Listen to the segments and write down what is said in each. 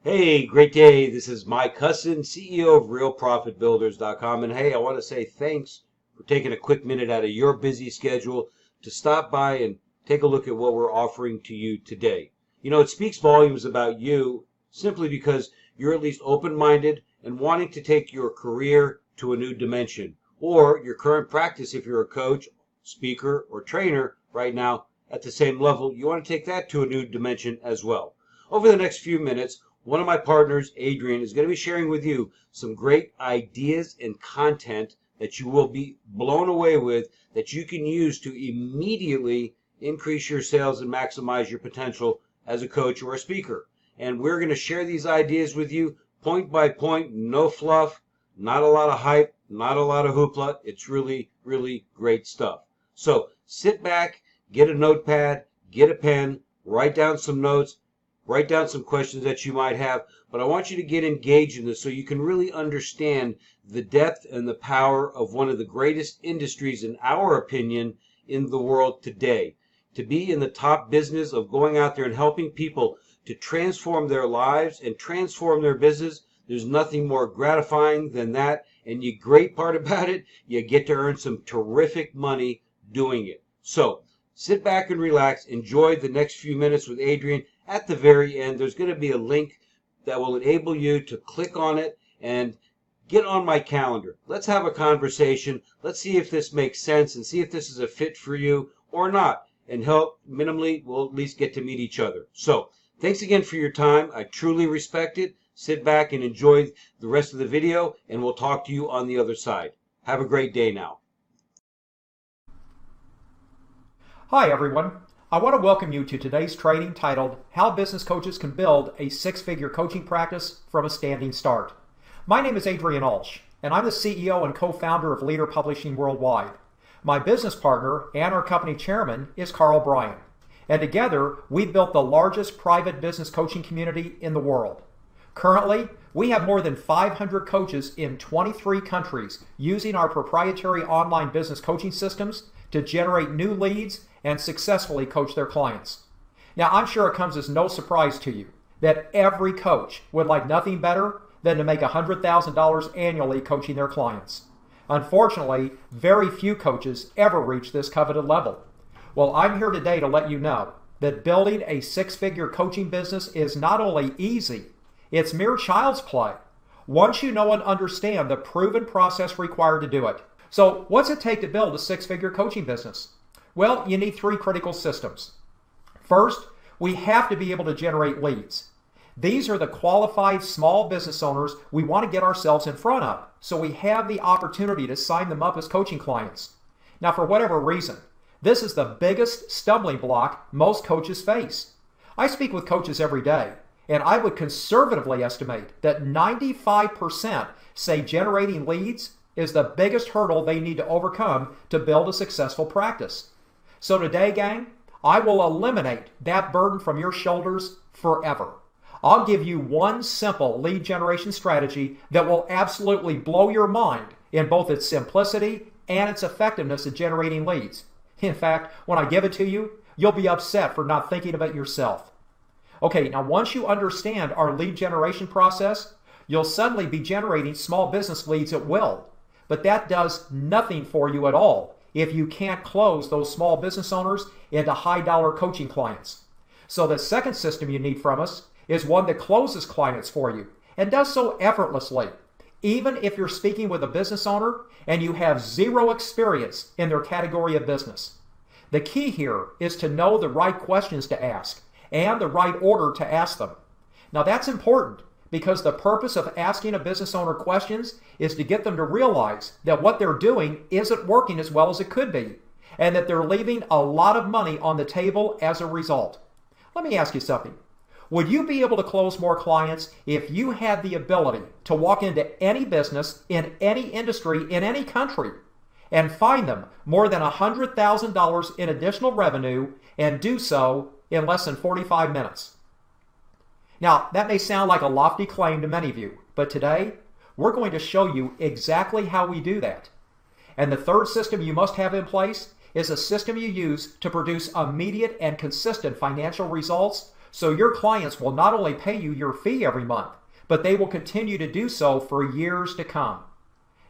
Hey, great day. This is Mike Husson, CEO of RealProfitBuilders.com. And hey, I want to say thanks for taking a quick minute out of your busy schedule to stop by and take a look at what we're offering to you today. It speaks volumes about you simply because you're at least open-minded and wanting to take your career to a new dimension, or your current practice if you're a coach, speaker, or trainer right now at the same level. You want to take that to a new dimension as well. Over the next few minutes, one of my partners, Adrian, is going to be sharing with you some great ideas and content that you will be blown away with, that you can use to immediately increase your sales and maximize your potential as a coach or a speaker. And we're going to share these ideas with you point by point, no fluff, not a lot of hype, not a lot of hoopla. It's really, really great stuff. So sit back, get a notepad, get a pen, write down some notes, write down some questions that you might have, but I want you to get engaged in this so you can really understand the depth and the power of one of the greatest industries, in our opinion, in the world today. To be in the top business of going out there and helping people to transform their lives and transform their business, there's nothing more gratifying than that. And the great part about it, you get to earn some terrific money doing it. So sit back and relax. Enjoy the next few minutes with Adrian. At the very end, there's going to be a link that will enable you to click on it and get on my calendar. Let's have a conversation. Let's see if this makes sense and see if this is a fit for you or not. And help minimally, we'll at least get to meet each other. So thanks again for your time. I truly respect it. Sit back and enjoy the rest of the video, and we'll talk to you on the other side. Have a great day now. Hi everyone. I want to welcome you to today's training titled How Business Coaches Can Build a Six-Figure Coaching Practice from a Standing Start. My name is Adrian Alsh, and I'm the CEO and co-founder of Leader Publishing Worldwide. My business partner and our company chairman is Carl Bryan, and together we built the largest private business coaching community in the world. Currently, we have more than 500 coaches in 23 countries using our proprietary online business coaching systems to generate new leads and successfully coach their clients. Now, I'm sure it comes as no surprise to you that every coach would like nothing better than to make $100,000 annually coaching their clients. Unfortunately, very few coaches ever reach this coveted level. Well, I'm here today to let you know that building a six-figure coaching business is not only easy, it's mere child's play once you know and understand the proven process required to do it. So what's it take to build a six-figure coaching business? Well, you need three critical systems. First, we have to be able to generate leads. These are the qualified small business owners we want to get ourselves in front of, so we have the opportunity to sign them up as coaching clients. Now, for whatever reason, this is the biggest stumbling block most coaches face. I speak with coaches every day, and I would conservatively estimate that 95% say generating leads is the biggest hurdle they need to overcome to build a successful practice. So today, gang, I will eliminate that burden from your shoulders forever. I'll give you one simple lead generation strategy that will absolutely blow your mind in both its simplicity and its effectiveness at generating leads. In fact, when I give it to you, you'll be upset for not thinking of it yourself. Okay, now once you understand our lead generation process, you'll suddenly be generating small business leads at will. But that does nothing for you at all if you can't close those small business owners into high-dollar coaching clients. So the second system you need from us is one that closes clients for you and does so effortlessly, even if you're speaking with a business owner and you have zero experience in their category of business. The key here is to know the right questions to ask and the right order to ask them. Now that's important because the purpose of asking a business owner questions is to get them to realize that what they're doing isn't working as well as it could be, and that they're leaving a lot of money on the table as a result. Let me ask you something. Would you be able to close more clients if you had the ability to walk into any business in any industry in any country and find them more than $100,000 in additional revenue and do so in less than 45 minutes? Now, that may sound like a lofty claim to many of you, but today we're going to show you exactly how we do that. And the third system you must have in place is a system you use to produce immediate and consistent financial results So your clients will not only pay you your fee every month, but they will continue to do so for years to come.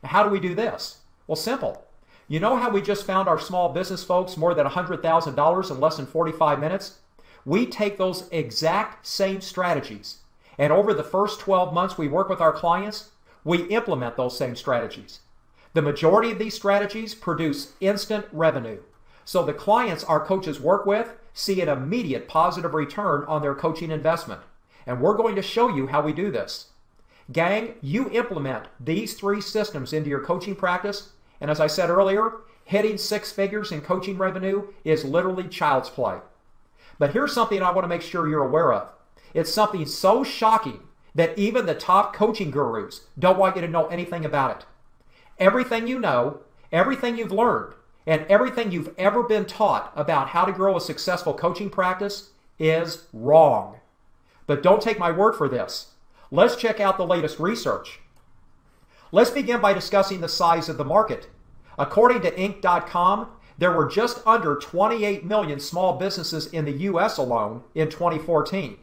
How do we do this? Well, simple. You know how we just found our small business folks more than $100,000 in less than 45 minutes? We take those exact same strategies, and over the first 12 months we work with our clients, we implement those same strategies. The majority of these strategies produce instant revenue. So the clients our coaches work with see an immediate positive return on their coaching investment. And we're going to show you how we do this. Gang, you implement these 3 systems into your coaching practice, and as I said earlier, hitting 6 figures in coaching revenue is literally child's play. But here's something I want to make sure you're aware of. It's something so shocking that even the top coaching gurus don't want you to know anything about it. Everything you know, everything you've learned, and everything you've ever been taught about how to grow a successful coaching practice is wrong. But don't take my word for this. Let's check out the latest research. Let's begin by discussing the size of the market. According to Inc.com, there were just under 28 million small businesses in the U.S. alone in 2014.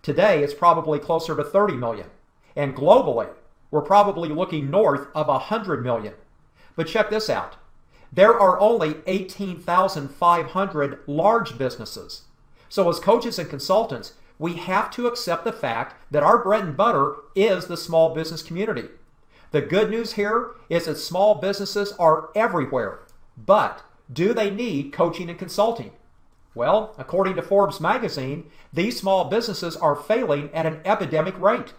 Today, it's probably closer to 30 million. And globally, we're probably looking north of 100 million. But check this out. There are only 18,500 large businesses. So as coaches and consultants, we have to accept the fact that our bread and butter is the small business community. The good news here is that small businesses are everywhere. But do they need coaching and consulting? Well, according to Forbes magazine, these small businesses are failing at an epidemic rate.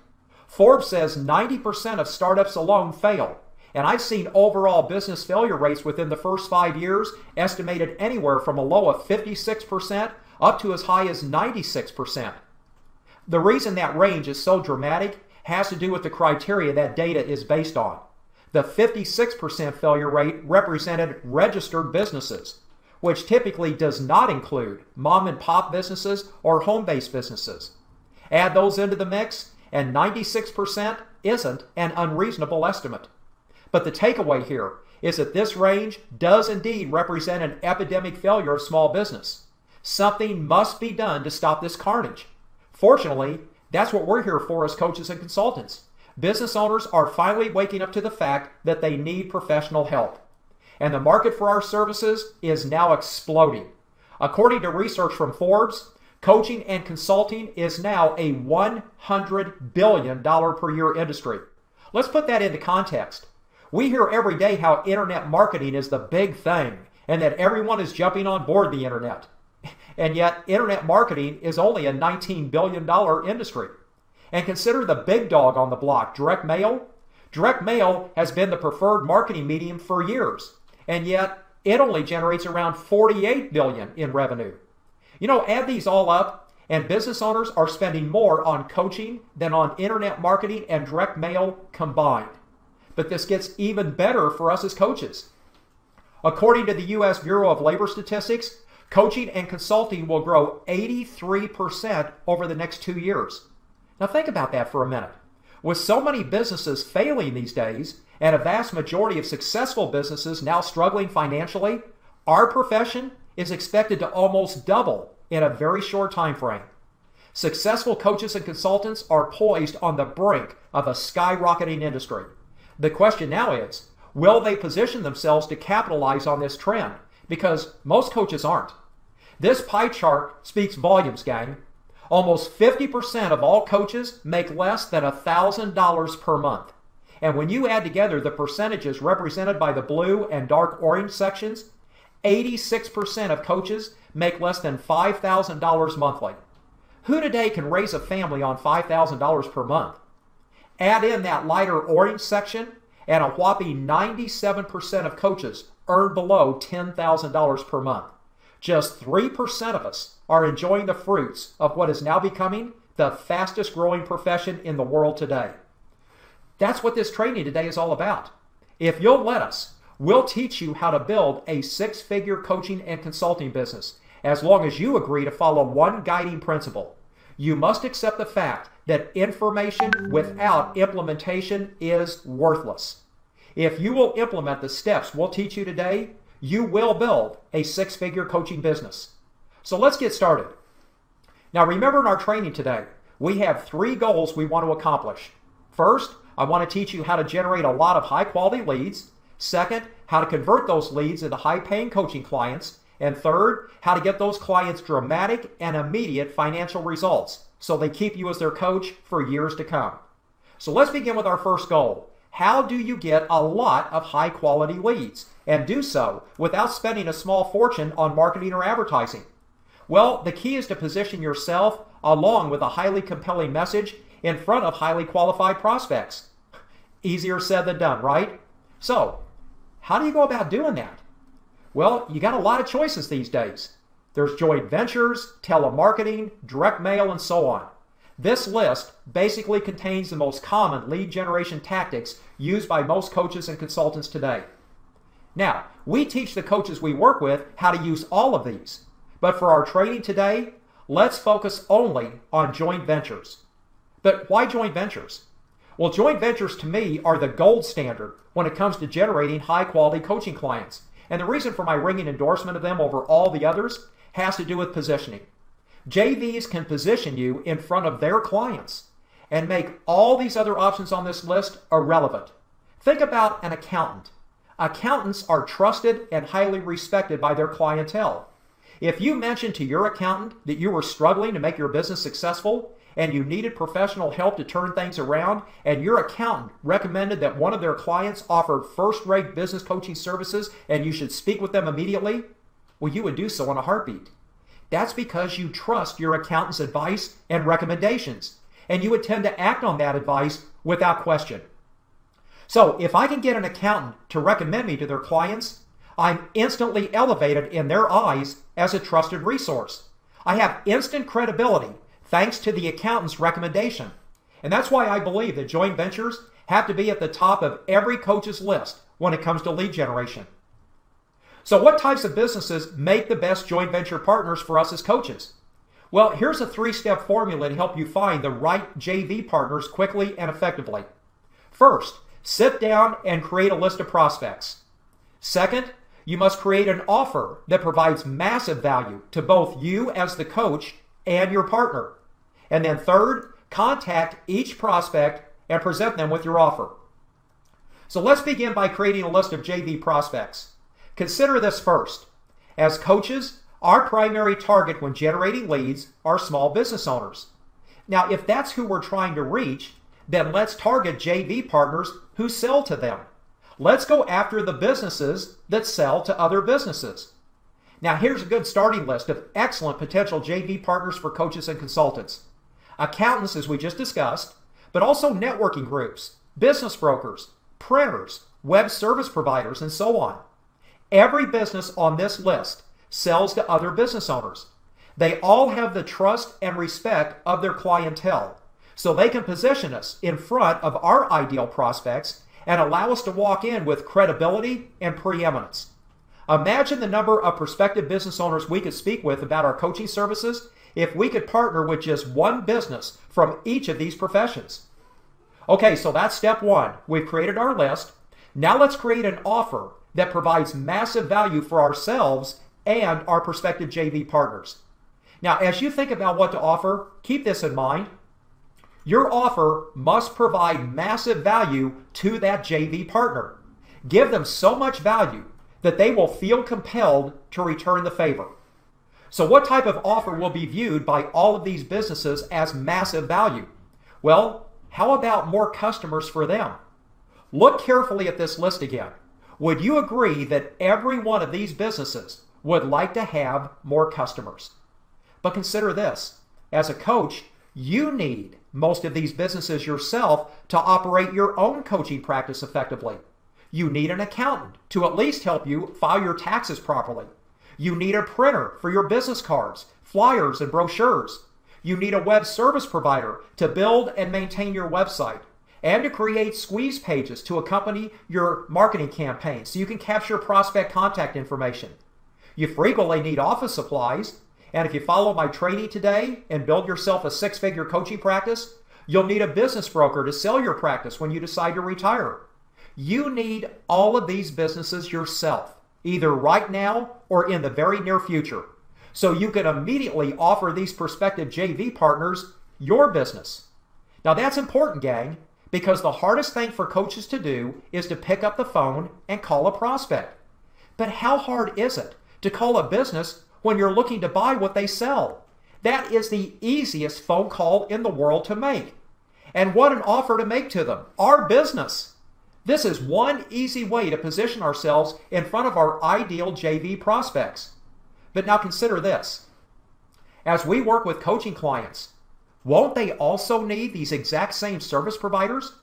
Forbes says 90% of startups alone fail. And I've seen overall business failure rates within the first 5 years estimated anywhere from a low of 56% up to as high as 96%. The reason that range is so dramatic has to do with the criteria that data is based on. The 56% failure rate represented registered businesses, which typically does not include mom and pop businesses or home-based businesses. Add those into the mix, and 96% isn't an unreasonable estimate. But the takeaway here is that this range does indeed represent an epidemic failure of small business. Something must be done to stop this carnage. Fortunately, that's what we're here for as coaches and consultants. Business owners are finally waking up to the fact that they need professional help. And the market for our services is now exploding. According to research from Forbes, coaching and consulting is now a $100 billion per year industry. Let's put that into context. We hear every day how internet marketing is the big thing and that everyone is jumping on board the internet. And yet, internet marketing is only a $19 billion industry. And consider the big dog on the block, direct mail. Direct mail has been the preferred marketing medium for years, and yet it only generates around $48 billion in revenue. You know, add these all up, and business owners are spending more on coaching than on internet marketing and direct mail combined. But this gets even better for us as coaches. According to the U.S. Bureau of Labor Statistics, coaching and consulting will grow 83% over the next 2 years. Now think about that for a minute. With so many businesses failing these days, and a vast majority of successful businesses now struggling financially, our profession is expected to almost double in a very short time frame. Successful coaches and consultants are poised on the brink of a skyrocketing industry. The question now is, will they position themselves to capitalize on this trend? Because most coaches aren't. This pie chart speaks volumes, gang. Almost 50% of all coaches make less than $1,000 per month. And when you add together the percentages represented by the blue and dark orange sections, 86% of coaches make less than $5,000 monthly. Who today can raise a family on $5,000 per month? Add in that lighter orange section, and a whopping 97% of coaches earn below $10,000 per month. Just 3% of us are enjoying the fruits of what is now becoming the fastest growing profession in the world today. That's what this training today is all about. If you'll let us, we'll teach you how to build a 6-figure coaching and consulting business, as long as you agree to follow one guiding principle. You must accept the fact that information without implementation is worthless. If you will implement the steps we'll teach you today, you will build a 6-figure coaching business. So let's get started. Now remember, in our training today, we have 3 goals we want to accomplish. First, I want to teach you how to generate a lot of high quality leads. Second, how to convert those leads into high paying coaching clients. And third, how to get those clients dramatic and immediate financial results so they keep you as their coach for years to come. So let's begin with our first goal. How do you get a lot of high quality leads and do so without spending a small fortune on marketing or advertising? Well, the key is to position yourself along with a highly compelling message in front of highly qualified prospects. Easier said than done, right? So, how do you go about doing that? Well, you got a lot of choices these days. There's joint ventures, telemarketing, direct mail, and so on. This list basically contains the most common lead generation tactics used by most coaches and consultants today. Now, we teach the coaches we work with how to use all of these. But for our training today, let's focus only on joint ventures. But why joint ventures? Well, joint ventures to me are the gold standard when it comes to generating high quality coaching clients. And the reason for my ringing endorsement of them over all the others has to do with positioning. JVs can position you in front of their clients and make all these other options on this list irrelevant. Think about an accountant. Accountants are trusted and highly respected by their clientele. If you mentioned to your accountant that you were struggling to make your business successful and you needed professional help to turn things around, and your accountant recommended that one of their clients offered first-rate business coaching services and you should speak with them immediately, well, you would do so in a heartbeat. That's because you trust your accountant's advice and recommendations, and you would tend to act on that advice without question. So if I can get an accountant to recommend me to their clients, I'm instantly elevated in their eyes as a trusted resource. I have instant credibility thanks to the accountant's recommendation. And that's why I believe that joint ventures have to be at the top of every coach's list when it comes to lead generation. So what types of businesses make the best joint venture partners for us as coaches? Well, here's a 3-step formula to help you find the right JV partners quickly and effectively. First, sit down and create a list of prospects. Second, you must create an offer that provides massive value to both you as the coach and your partner. And then third, contact each prospect and present them with your offer. So let's begin by creating a list of JV prospects. Consider this first. As coaches, our primary target when generating leads are small business owners. Now, if that's who we're trying to reach, then let's target JV partners who sell to them. Let's go after the businesses that sell to other businesses. Now, here's a good starting list of excellent potential JV partners for coaches and consultants. Accountants, as we just discussed, but also networking groups, business brokers, printers, web service providers, and so on. Every business on this list sells to other business owners. They all have the trust and respect of their clientele, so they can position us in front of our ideal prospects and allow us to walk in with credibility and preeminence. Imagine the number of prospective business owners we could speak with about our coaching services if we could partner with just one business from each of these professions. Okay, so that's step one. We've created our list. Now let's create an offer that provides massive value for ourselves and our prospective JV partners. Now, as you think about what to offer, keep this in mind. Your offer must provide massive value to that JV partner. Give them so much value that they will feel compelled to return the favor. So what type of offer will be viewed by all of these businesses as massive value? Well, how about more customers for them? Look carefully at this list again. Would you agree that every one of these businesses would like to have more customers? But consider this. As a coach, you need most of these businesses yourself to operate your own coaching practice effectively. You need an accountant to at least help you file your taxes properly. You need a printer for your business cards, flyers, and brochures. You need a web service provider to build and maintain your website and to create squeeze pages to accompany your marketing campaign so you can capture prospect contact information. You frequently need office supplies, and if you follow my training today and build yourself a 6-figure coaching practice, you'll need a business broker to sell your practice when you decide to retire. You need all of these businesses yourself, either right now or in the very near future. so you can immediately offer these prospective JV partners your business. Now that's important, gang, because the hardest thing for coaches to do is to pick up the phone and call a prospect. But how hard is it to call a business when you're looking to buy what they sell? That is the easiest phone call in the world to make. And what an offer to make to them, our business. This is one easy way to position ourselves in front of our ideal JV prospects. But now consider this. As we work with coaching clients, won't they also need these exact same service providers?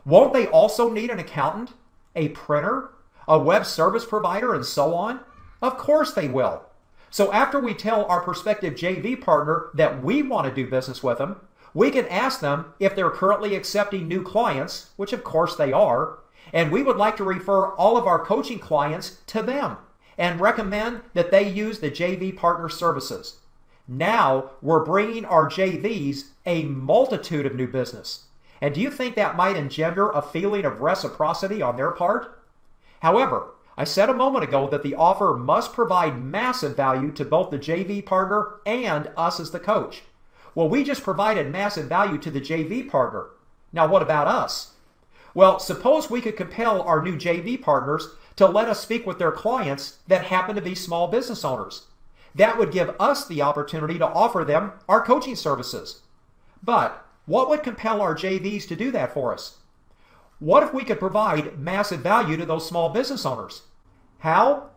Won't they also need an accountant, a printer, a web service provider, and so on? Of course they will. So after we tell our prospective JV partner that we want to do business with them, we can ask them if they're currently accepting new clients, which of course they are, and we would like to refer all of our coaching clients to them and recommend that they use the JV partner services. Now we're bringing our JVs a multitude of new business. And do you think that might engender a feeling of reciprocity on their part? However, I said a moment ago that the offer must provide massive value to both the JV partner and us as the coach. Well, we just provided massive value to the JV partner. Now what about us? Well, suppose we could compel our new JV partners to let us speak with their clients that happen to be small business owners. That would give us the opportunity to offer them our coaching services. But what would compel our JVs to do that for us? What if we could provide massive value to those small business owners? How?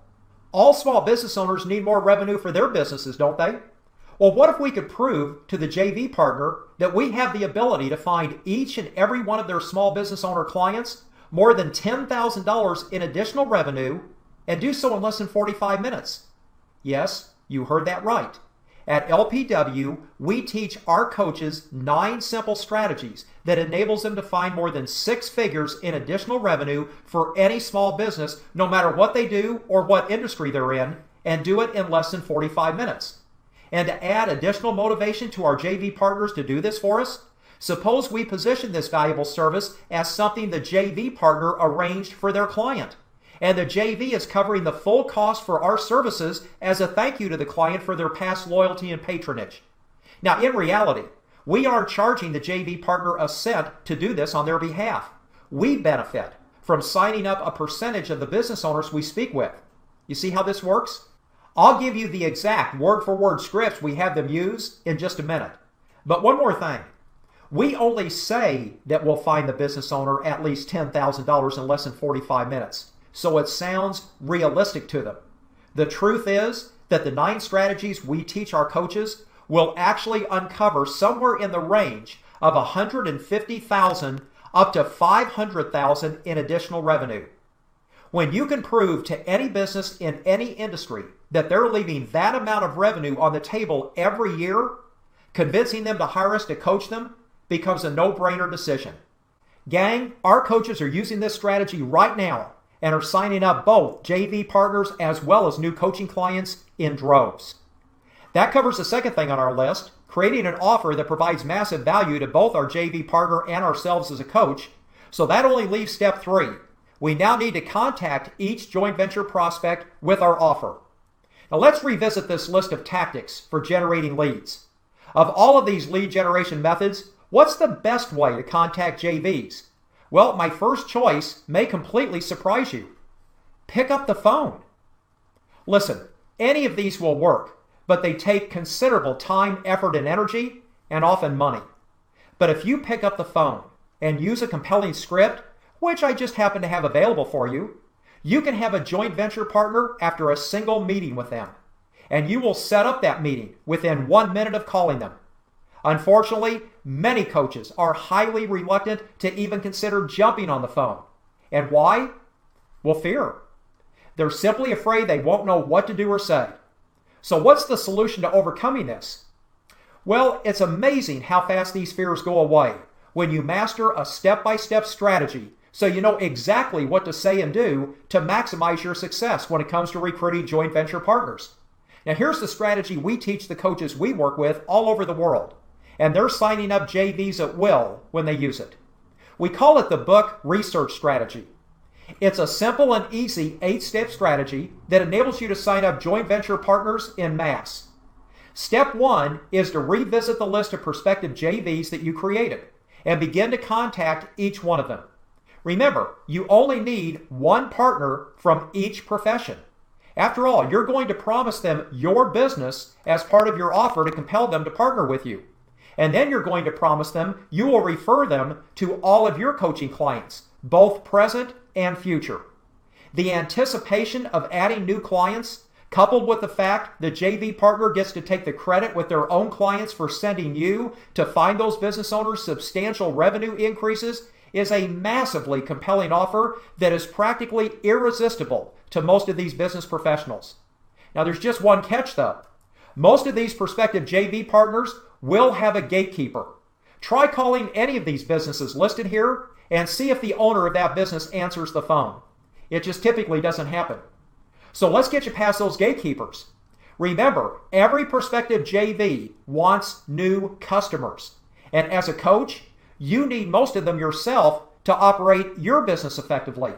All small business owners need more revenue for their businesses, don't they? Well, what if we could prove to the JV partner that we have the ability to find each and every one of their small business owner clients more than $10,000 in additional revenue and do so in less than 45 minutes? Yes, you heard that right. At LPW, we teach our coaches 9 simple strategies that enables them to find more than 6 figures in additional revenue for any small business, no matter what they do or what industry they're in, and do it in less than 45 minutes. And to add additional motivation to our JV partners to do this for us, suppose we position this valuable service as something the JV partner arranged for their client. And the JV is covering the full cost for our services as a thank you to the client for their past loyalty and patronage. Now, in reality, we aren't charging the JV partner a cent to do this on their behalf. We benefit from signing up a percentage of the business owners we speak with. You see how this works? I'll give you the exact word-for-word scripts we have them use in just a minute. But one more thing. We only say that we'll find the business owner at least $10,000 in less than 45 minutes. So it sounds realistic to them. The truth is that the 9 strategies we teach our coaches will actually uncover somewhere in the range of $150,000 up to $500,000 in additional revenue. When you can prove to any business in any industry that they're leaving that amount of revenue on the table every year, convincing them to hire us to coach them becomes a no-brainer decision. Gang, our coaches are using this strategy right now and are signing up both JV partners as well as new coaching clients in droves. That covers the second thing on our list, creating an offer that provides massive value to both our JV partner and ourselves as a coach. So that only leaves step 3. We now need to contact each joint venture prospect with our offer. Now let's revisit this list of tactics for generating leads. Of all of these lead generation methods, what's the best way to contact JVs? Well, my first choice may completely surprise you. Pick up the phone. Listen, any of these will work, but they take considerable time, effort, and energy, and often money. But if you pick up the phone and use a compelling script, which I just happen to have available for you, you can have a joint venture partner after a single meeting with them. And you will set up that meeting within 1 minute of calling them. Unfortunately, many coaches are highly reluctant to even consider jumping on the phone. And why? Well, fear. They're simply afraid they won't know what to do or say. So what's the solution to overcoming this? Well, it's amazing how fast these fears go away when you master a step-by-step strategy so you know exactly what to say and do to maximize your success when it comes to recruiting joint venture partners. Now, here's the strategy we teach the coaches we work with all over the world, and they're signing up JVs at will when they use it. We call it the book research strategy. It's a simple and easy 8-step strategy that enables you to sign up joint venture partners en masse. Step one is to revisit the list of prospective JVs that you created and begin to contact each one of them. Remember, you only need one partner from each profession. After all, you're going to promise them your business as part of your offer to compel them to partner with you. And then you're going to promise them you will refer them to all of your coaching clients, both present and future. The anticipation of adding new clients, coupled with the fact the JV partner gets to take the credit with their own clients for sending you to find those business owners substantial revenue increases, is a massively compelling offer that is practically irresistible to most of these business professionals. Now, there's just one catch though. Most of these prospective JV partners will have a gatekeeper. Try calling any of these businesses listed here and see if the owner of that business answers the phone. It just typically doesn't happen. So let's get you past those gatekeepers. Remember, every prospective JV wants new customers. And as a coach, you need most of them yourself to operate your business effectively.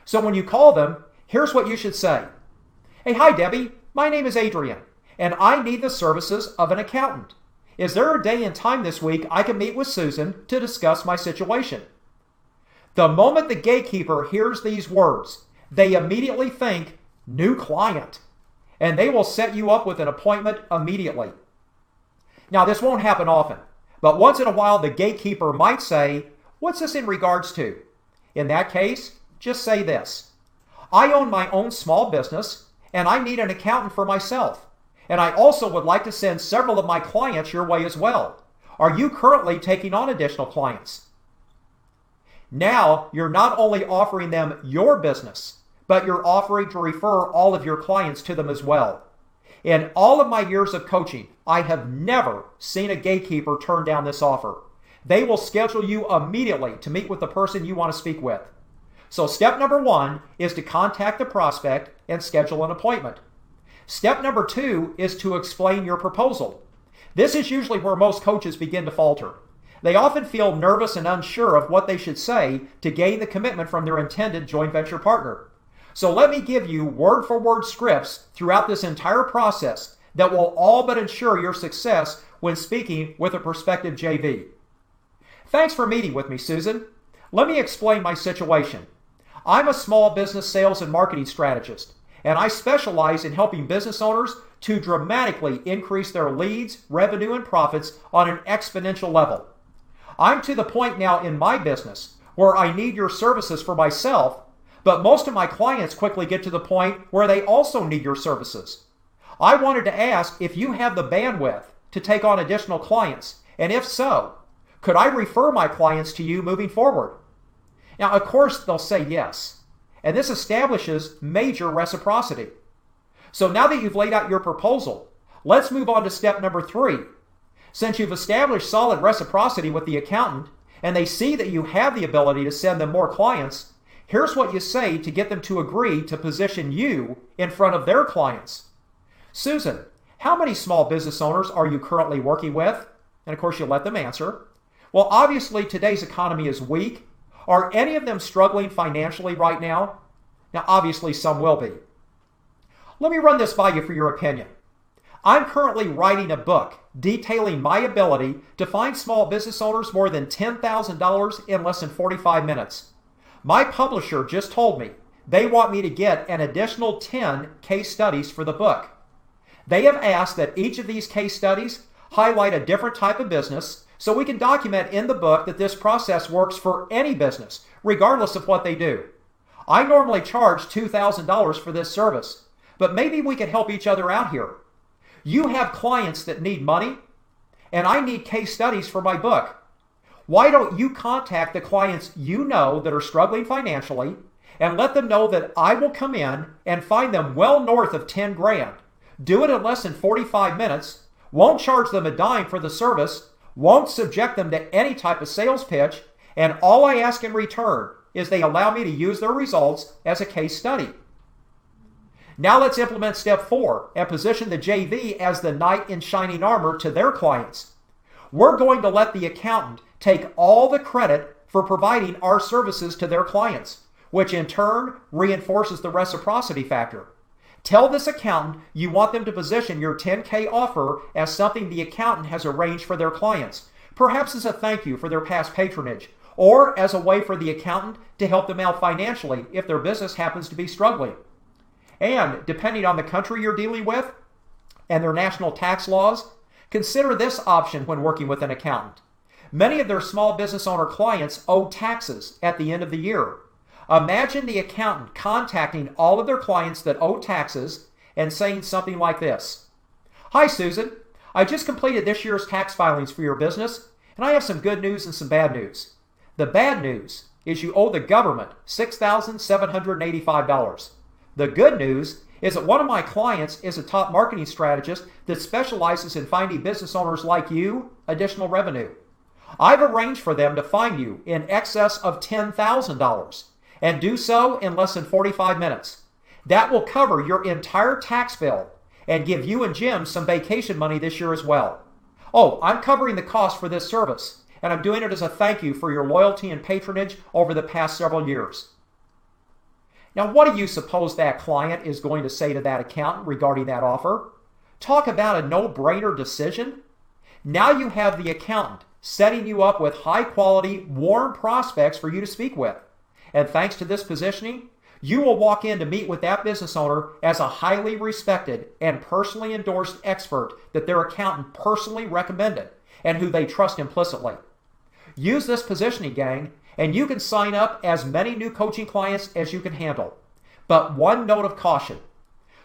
So when you call them, here's what you should say. Hey, hi Debbie, my name is Adrian, and I need the services of an accountant. Is there a day and time this week I can meet with Susan to discuss my situation? The moment the gatekeeper hears these words, they immediately think, new client, and they will set you up with an appointment immediately. Now, this won't happen often, but once in a while the gatekeeper might say, what's this in regards to? In that case, just say this. I own my own small business, and I need an accountant for myself. And I also would like to send several of my clients your way as well. Are you currently taking on additional clients? Now, you're not only offering them your business, but you're offering to refer all of your clients to them as well. In all of my years of coaching, I have never seen a gatekeeper turn down this offer. They will schedule you immediately to meet with the person you want to speak with. So step number one is to contact the prospect and schedule an appointment. Step number two is to explain your proposal. This is usually where most coaches begin to falter. They often feel nervous and unsure of what they should say to gain the commitment from their intended joint venture partner. So let me give you word-for-word scripts throughout this entire process that will all but ensure your success when speaking with a prospective JV. Thanks for meeting with me, Susan. Let me explain my situation. I'm a small business sales and marketing strategist, and I specialize in helping business owners to dramatically increase their leads, revenue, and profits on an exponential level. I'm to the point now in my business where I need your services for myself, but most of my clients quickly get to the point where they also need your services. I wanted to ask if you have the bandwidth to take on additional clients, and if so, could I refer my clients to you moving forward? Now, of course, they'll say yes, and this establishes major reciprocity. So now that you've laid out your proposal, let's move on to step number three. Since you've established solid reciprocity with the accountant, and they see that you have the ability to send them more clients, here's what you say to get them to agree to position you in front of their clients. Susan, how many small business owners are you currently working with? And of course, you'll let them answer. Well, obviously, today's economy is weak. Are any of them struggling financially right now? Now, obviously, some will be. Let me run this by you for your opinion. I'm currently writing a book detailing my ability to find small business owners more than $10,000 in less than 45 minutes. My publisher just told me they want me to get an additional 10 case studies for the book. They have asked that each of these case studies highlight a different type of business so we can document in the book that this process works for any business, regardless of what they do. I normally charge $2,000 for this service, but maybe we can help each other out here. You have clients that need money, and I need case studies for my book. Why don't you contact the clients you know that are struggling financially and let them know that I will come in and find them well north of 10 grand, do it in less than 45 minutes, won't charge them a dime for the service, won't subject them to any type of sales pitch, and all I ask in return is they allow me to use their results as a case study. Now let's implement step 4 and position the JV as the knight in shining armor to their clients. We're going to let the accountant take all the credit for providing our services to their clients, which in turn reinforces the reciprocity factor. Tell this accountant you want them to position your 10K offer as something the accountant has arranged for their clients, perhaps as a thank you for their past patronage, or as a way for the accountant to help them out financially if their business happens to be struggling. And depending on the country you're dealing with and their national tax laws, consider this option when working with an accountant. Many of their small business owner clients owe taxes at the end of the year. Imagine the accountant contacting all of their clients that owe taxes and saying something like this. Hi, Susan. I just completed this year's tax filings for your business, and I have some good news and some bad news. The bad news is you owe the government $6,785. The good news is that one of my clients is a top marketing strategist that specializes in finding business owners like you additional revenue. I've arranged for them to find you in excess of $10,000 and do so in less than 45 minutes. That will cover your entire tax bill and give you and Jim some vacation money this year as well. Oh, I'm covering the cost for this service, and I'm doing it as a thank you for your loyalty and patronage over the past several years. Now, what do you suppose that client is going to say to that accountant regarding that offer? Talk about a no-brainer decision. Now you have the accountant setting you up with high-quality, warm prospects for you to speak with. And thanks to this positioning, you will walk in to meet with that business owner as a highly respected and personally endorsed expert that their accountant personally recommended and who they trust implicitly. Use this positioning, gang, and you can sign up as many new coaching clients as you can handle. But one note of caution,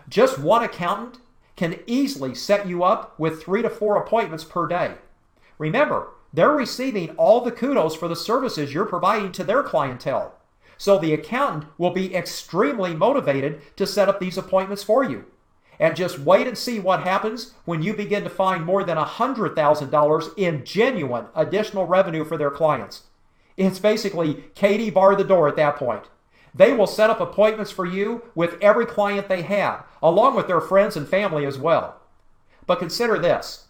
just one accountant can easily set you up with 3 to 4 appointments per day. Remember, they're receiving all the kudos for the services you're providing to their clientele. So the accountant will be extremely motivated to set up these appointments for you. And just wait and see what happens when you begin to find more than $100,000 in genuine additional revenue for their clients. It's basically Katie bar the door at that point. They will set up appointments for you with every client they have, along with their friends and family as well. But consider this.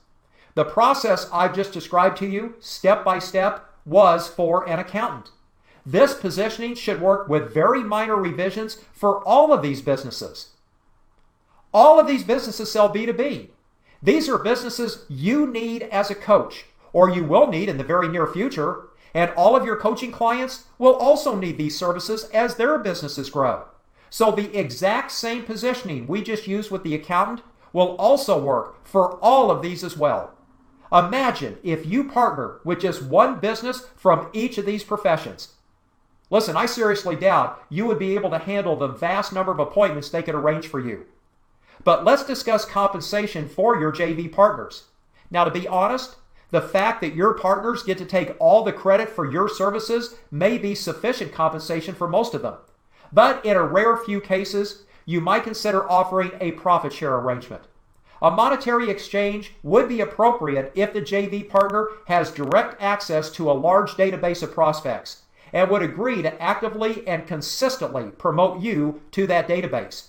The process I've just described to you, step by step, was for an accountant. This positioning should work with very minor revisions for all of these businesses. All of these businesses sell B2B. These are businesses you need as a coach, or you will need in the very near future, and all of your coaching clients will also need these services as their businesses grow. So the exact same positioning we just used with the accountant will also work for all of these as well. Imagine if you partner with just one business from each of these professions. Listen, I seriously doubt you would be able to handle the vast number of appointments they could arrange for you. But let's discuss compensation for your JV partners. Now, to be honest, the fact that your partners get to take all the credit for your services may be sufficient compensation for most of them. But in a rare few cases, you might consider offering a profit share arrangement. A monetary exchange would be appropriate if the JV partner has direct access to a large database of prospects and would agree to actively and consistently promote you to that database.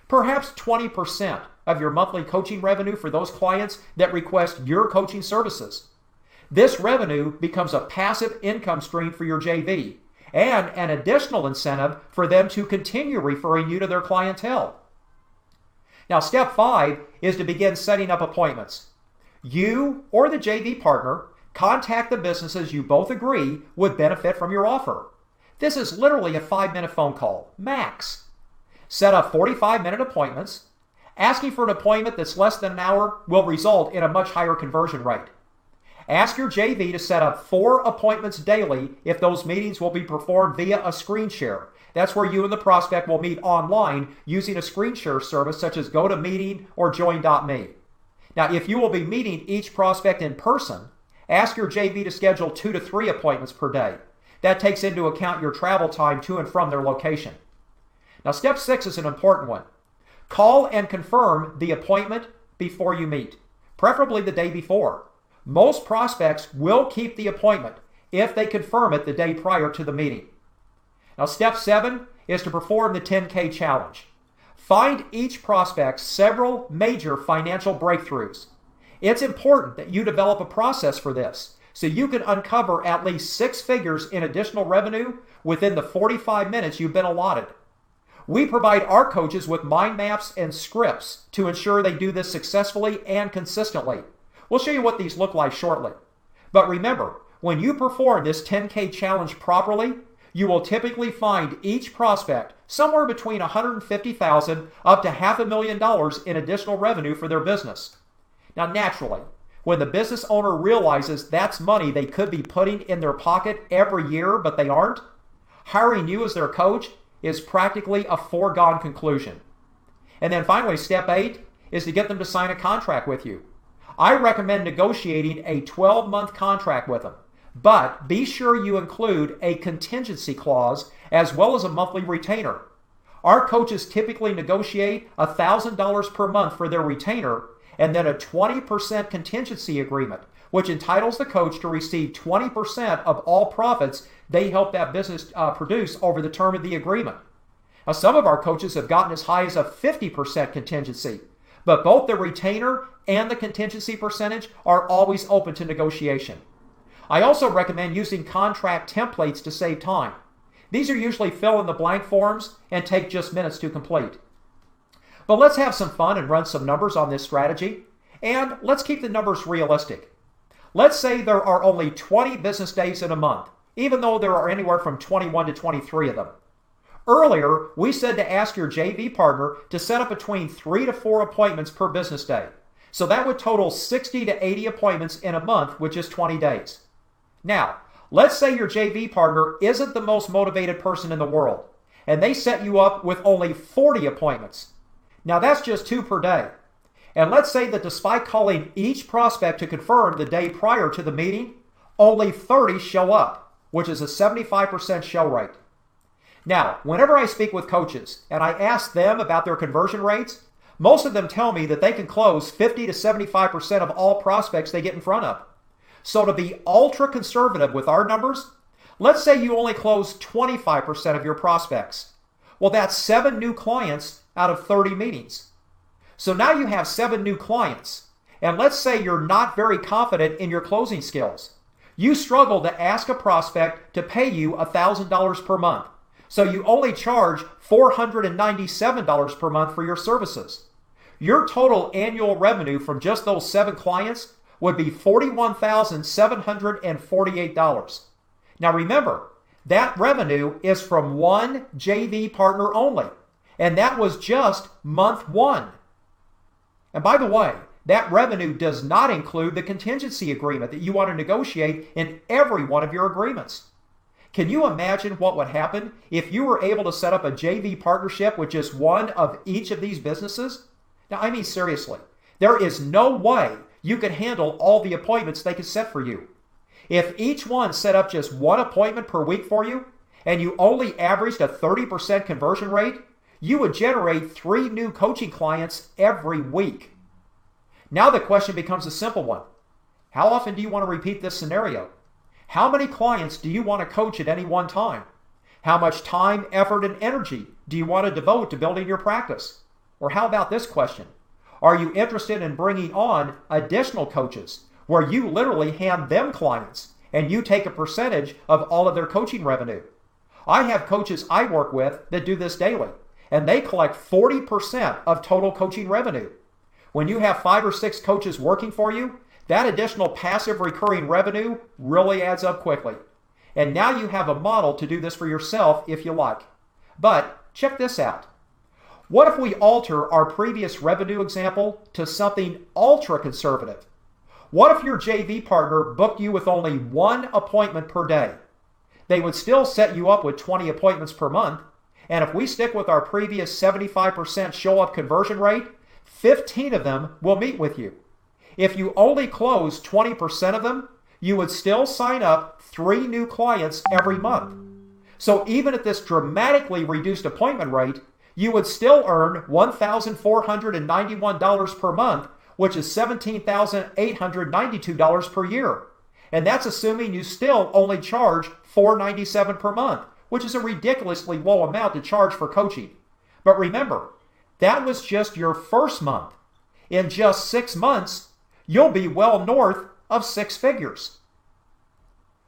Perhaps 20% of your monthly coaching revenue for those clients that request your coaching services. This revenue becomes a passive income stream for your JV and an additional incentive for them to continue referring you to their clientele. Now, step 5 is to begin setting up appointments. You or the JV partner contact the businesses you both agree would benefit from your offer. This is literally a 5-minute phone call, max. Set up 45-minute appointments. Asking for an appointment that's less than an hour will result in a much higher conversion rate. Ask your JV to set up 4 appointments daily if those meetings will be performed via a screen share. That's where you and the prospect will meet online using a screen share service such as GoToMeeting or Join.me. Now, if you will be meeting each prospect in person, ask your JV to schedule 2 to 3 appointments per day. That takes into account your travel time to and from their location. Now, step 6 is an important one. Call and confirm the appointment before you meet, preferably the day before. Most prospects will keep the appointment if they confirm it the day prior to the meeting. Now, step 7 is to perform the 10K challenge. Find each prospect several major financial breakthroughs. It's important that you develop a process for this so you can uncover at least 6 figures in additional revenue within the 45 minutes you've been allotted. We provide our coaches with mind maps and scripts to ensure they do this successfully and consistently. We'll show you what these look like shortly. But remember, when you perform this 10K challenge properly, you will typically find each prospect somewhere between $150,000 up to $500,000 in additional revenue for their business. Now, naturally, when the business owner realizes that's money they could be putting in their pocket every year, but they aren't, hiring you as their coach is practically a foregone conclusion. And then finally, step 8 is to get them to sign a contract with you. I recommend negotiating a 12-month contract with them, but be sure you include a contingency clause as well as a monthly retainer. Our coaches typically negotiate $1,000 per month for their retainer and then a 20% contingency agreement, which entitles the coach to receive 20% of all profits they help that business produce over the term of the agreement. Now, some of our coaches have gotten as high as a 50% contingency, but both the retainer and the contingency percentage are always open to negotiation. I also recommend using contract templates to save time. These are usually fill-in-the-blank forms and take just minutes to complete. But let's have some fun and run some numbers on this strategy, and let's keep the numbers realistic. Let's say there are only 20 business days in a month, even though there are anywhere from 21 to 23 of them. Earlier, we said to ask your JV partner to set up between 3 to 4 appointments per business day. So that would total 60 to 80 appointments in a month, which is 20 days. Now, let's say your JV partner isn't the most motivated person in the world, and they set you up with only 40 appointments. Now that's just 2 per day. And let's say that despite calling each prospect to confirm the day prior to the meeting, only 30 show up, which is a 75% show rate. Now, whenever I speak with coaches and I ask them about their conversion rates, most of them tell me that they can close 50 to 75% of all prospects they get in front of. So to be ultra conservative with our numbers, let's say you only close 25% of your prospects. Well, that's 7 new clients out of 30 meetings. So now you have 7 new clients. And let's say you're not very confident in your closing skills. You struggle to ask a prospect to pay you $1,000 per month. So you only charge $497 per month for your services. Your total annual revenue from just those 7 clients would be $41,748. Now remember, that revenue is from one JV partner only, and that was just month 1. And by the way, that revenue does not include the contingency agreement that you want to negotiate in every one of your agreements. Can you imagine what would happen if you were able to set up a JV partnership with just one of each of these businesses? Now, I mean seriously, there is no way you could handle all the appointments they could set for you. If each one set up just 1 appointment per week for you, and you only averaged a 30% conversion rate, you would generate 3 new coaching clients every week. Now the question becomes a simple one. How often do you want to repeat this scenario? How many clients do you want to coach at any one time? How much time, effort, and energy do you want to devote to building your practice? Or how about this question? Are you interested in bringing on additional coaches where you literally hand them clients and you take a percentage of all of their coaching revenue? I have coaches I work with that do this daily, and they collect 40% of total coaching revenue. When you have 5 or 6 coaches working for you, that additional passive recurring revenue really adds up quickly. And now you have a model to do this for yourself if you like. But check this out. What if we alter our previous revenue example to something ultra conservative? What if your JV partner booked you with only 1 appointment per day? They would still set you up with 20 appointments per month. And if we stick with our previous 75% show-up conversion rate, 15 of them will meet with you. If you only close 20% of them, you would still sign up 3 new clients every month. So even at this dramatically reduced appointment rate, you would still earn $1,491 per month, which is $17,892 per year. And that's assuming you still only charge $497 per month, which is a ridiculously low amount to charge for coaching. But remember, that was just your first month. In just 6 months, you'll be well north of 6 figures.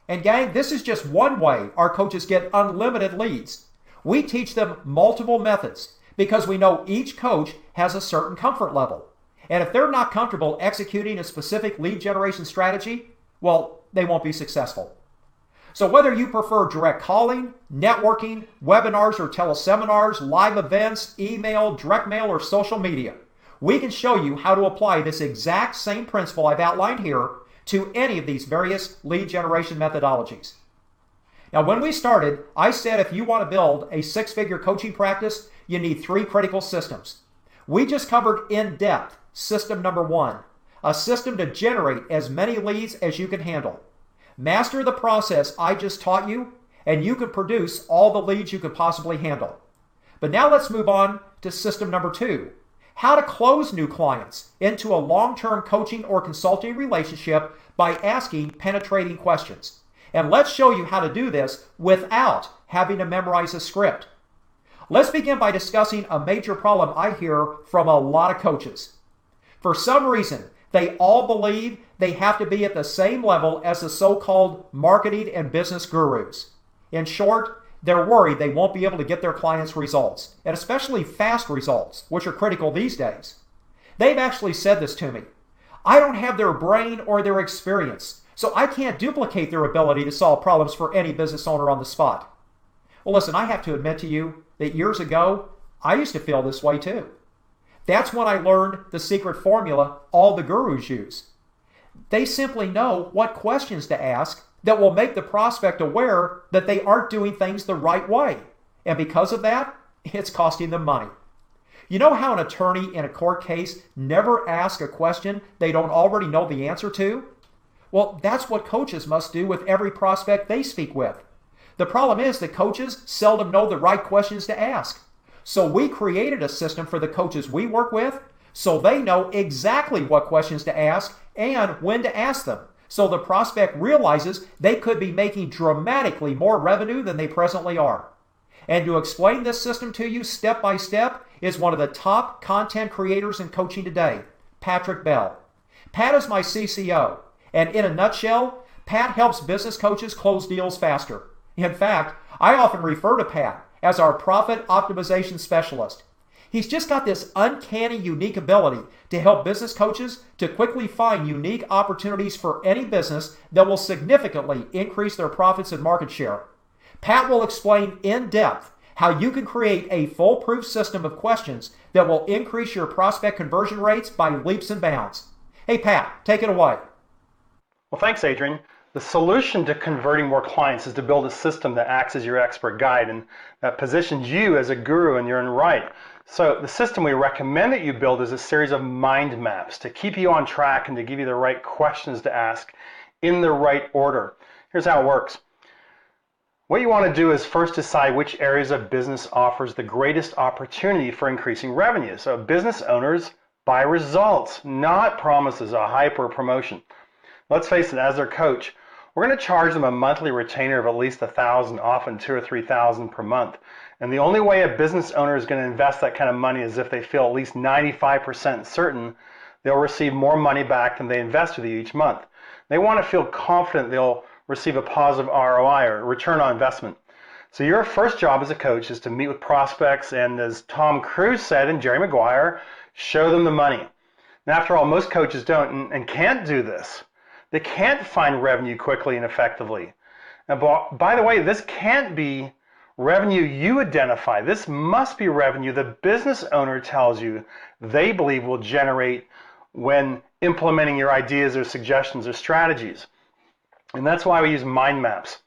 And gang, this is just one way our coaches get unlimited leads. We teach them multiple methods because we know each coach has a certain comfort level. And if they're not comfortable executing a specific lead generation strategy, well, they won't be successful. So whether you prefer direct calling, networking, webinars or teleseminars, live events, email, direct mail, or social media, we can show you how to apply this exact same principle I've outlined here to any of these various lead generation methodologies. Now, when we started, I said if you want to build a six-figure coaching practice, you need three critical systems. We just covered in depth system number one, a system to generate as many leads as you can handle. Master the process I just taught you, and you can produce all the leads you could possibly handle. But now let's move on to system number two, how to close new clients into a long-term coaching or consulting relationship by asking penetrating questions. And let's show you how to do this without having to memorize a script. Let's begin by discussing a major problem I hear from a lot of coaches. For some reason, they all believe they have to be at the same level as the so-called marketing and business gurus. In short, they're worried they won't be able to get their clients results, and especially fast results, which are critical these days. They've actually said this to me. I don't have their brain or their experience, so I can't duplicate their ability to solve problems for any business owner on the spot. Well, listen, I have to admit to you that years ago, I used to feel this way too. That's when I learned the secret formula all the gurus use. They simply know what questions to ask that will make the prospect aware that they aren't doing things the right way. And because of that, it's costing them money. You know how an attorney in a court case never asks a question they don't already know the answer to? Well, that's what coaches must do with every prospect they speak with. The problem is that coaches seldom know the right questions to ask. So we created a system for the coaches we work with so they know exactly what questions to ask and when to ask them. So the prospect realizes they could be making dramatically more revenue than they presently are. And to explain this system to you step by step is one of the top content creators in coaching today, Patrick Bell. Pat is my CCO, and in a nutshell, Pat helps business coaches close deals faster. In fact, I often refer to Pat as our profit optimization specialist. He's just got this uncanny, unique ability to help business coaches to quickly find unique opportunities for any business that will significantly increase their profits and market share. Pat will explain in depth how you can create a foolproof system of questions that will increase your prospect conversion rates by leaps and bounds. Hey Pat, take it away. Well, thanks, Adrian. The solution to converting more clients is to build a system that acts as your expert guide and that positions you as a guru in your own right. So the system we recommend that you build is a series of mind maps to keep you on track and to give you the right questions to ask in the right order. Here's how it works. What you want to do is first decide which areas of business offers the greatest opportunity for increasing revenue. So business owners buy results, not promises, a hype or promotion. Let's face it, as their coach, we're going to charge them a monthly retainer of at least $1,000, often $2,000 or $3,000 per month. And the only way a business owner is going to invest that kind of money is if they feel at least 95% certain they'll receive more money back than they invest with you each month. They want to feel confident they'll receive a positive ROI or return on investment. So your first job as a coach is to meet with prospects and, as Tom Cruise said in Jerry Maguire, show them the money. And after all, most coaches don't and can't do this. They can't find revenue quickly and effectively. And by the way, this can't be revenue you identify. This must be revenue the business owner tells you they believe will generate when implementing your ideas or suggestions or strategies. And that's why we use mind maps.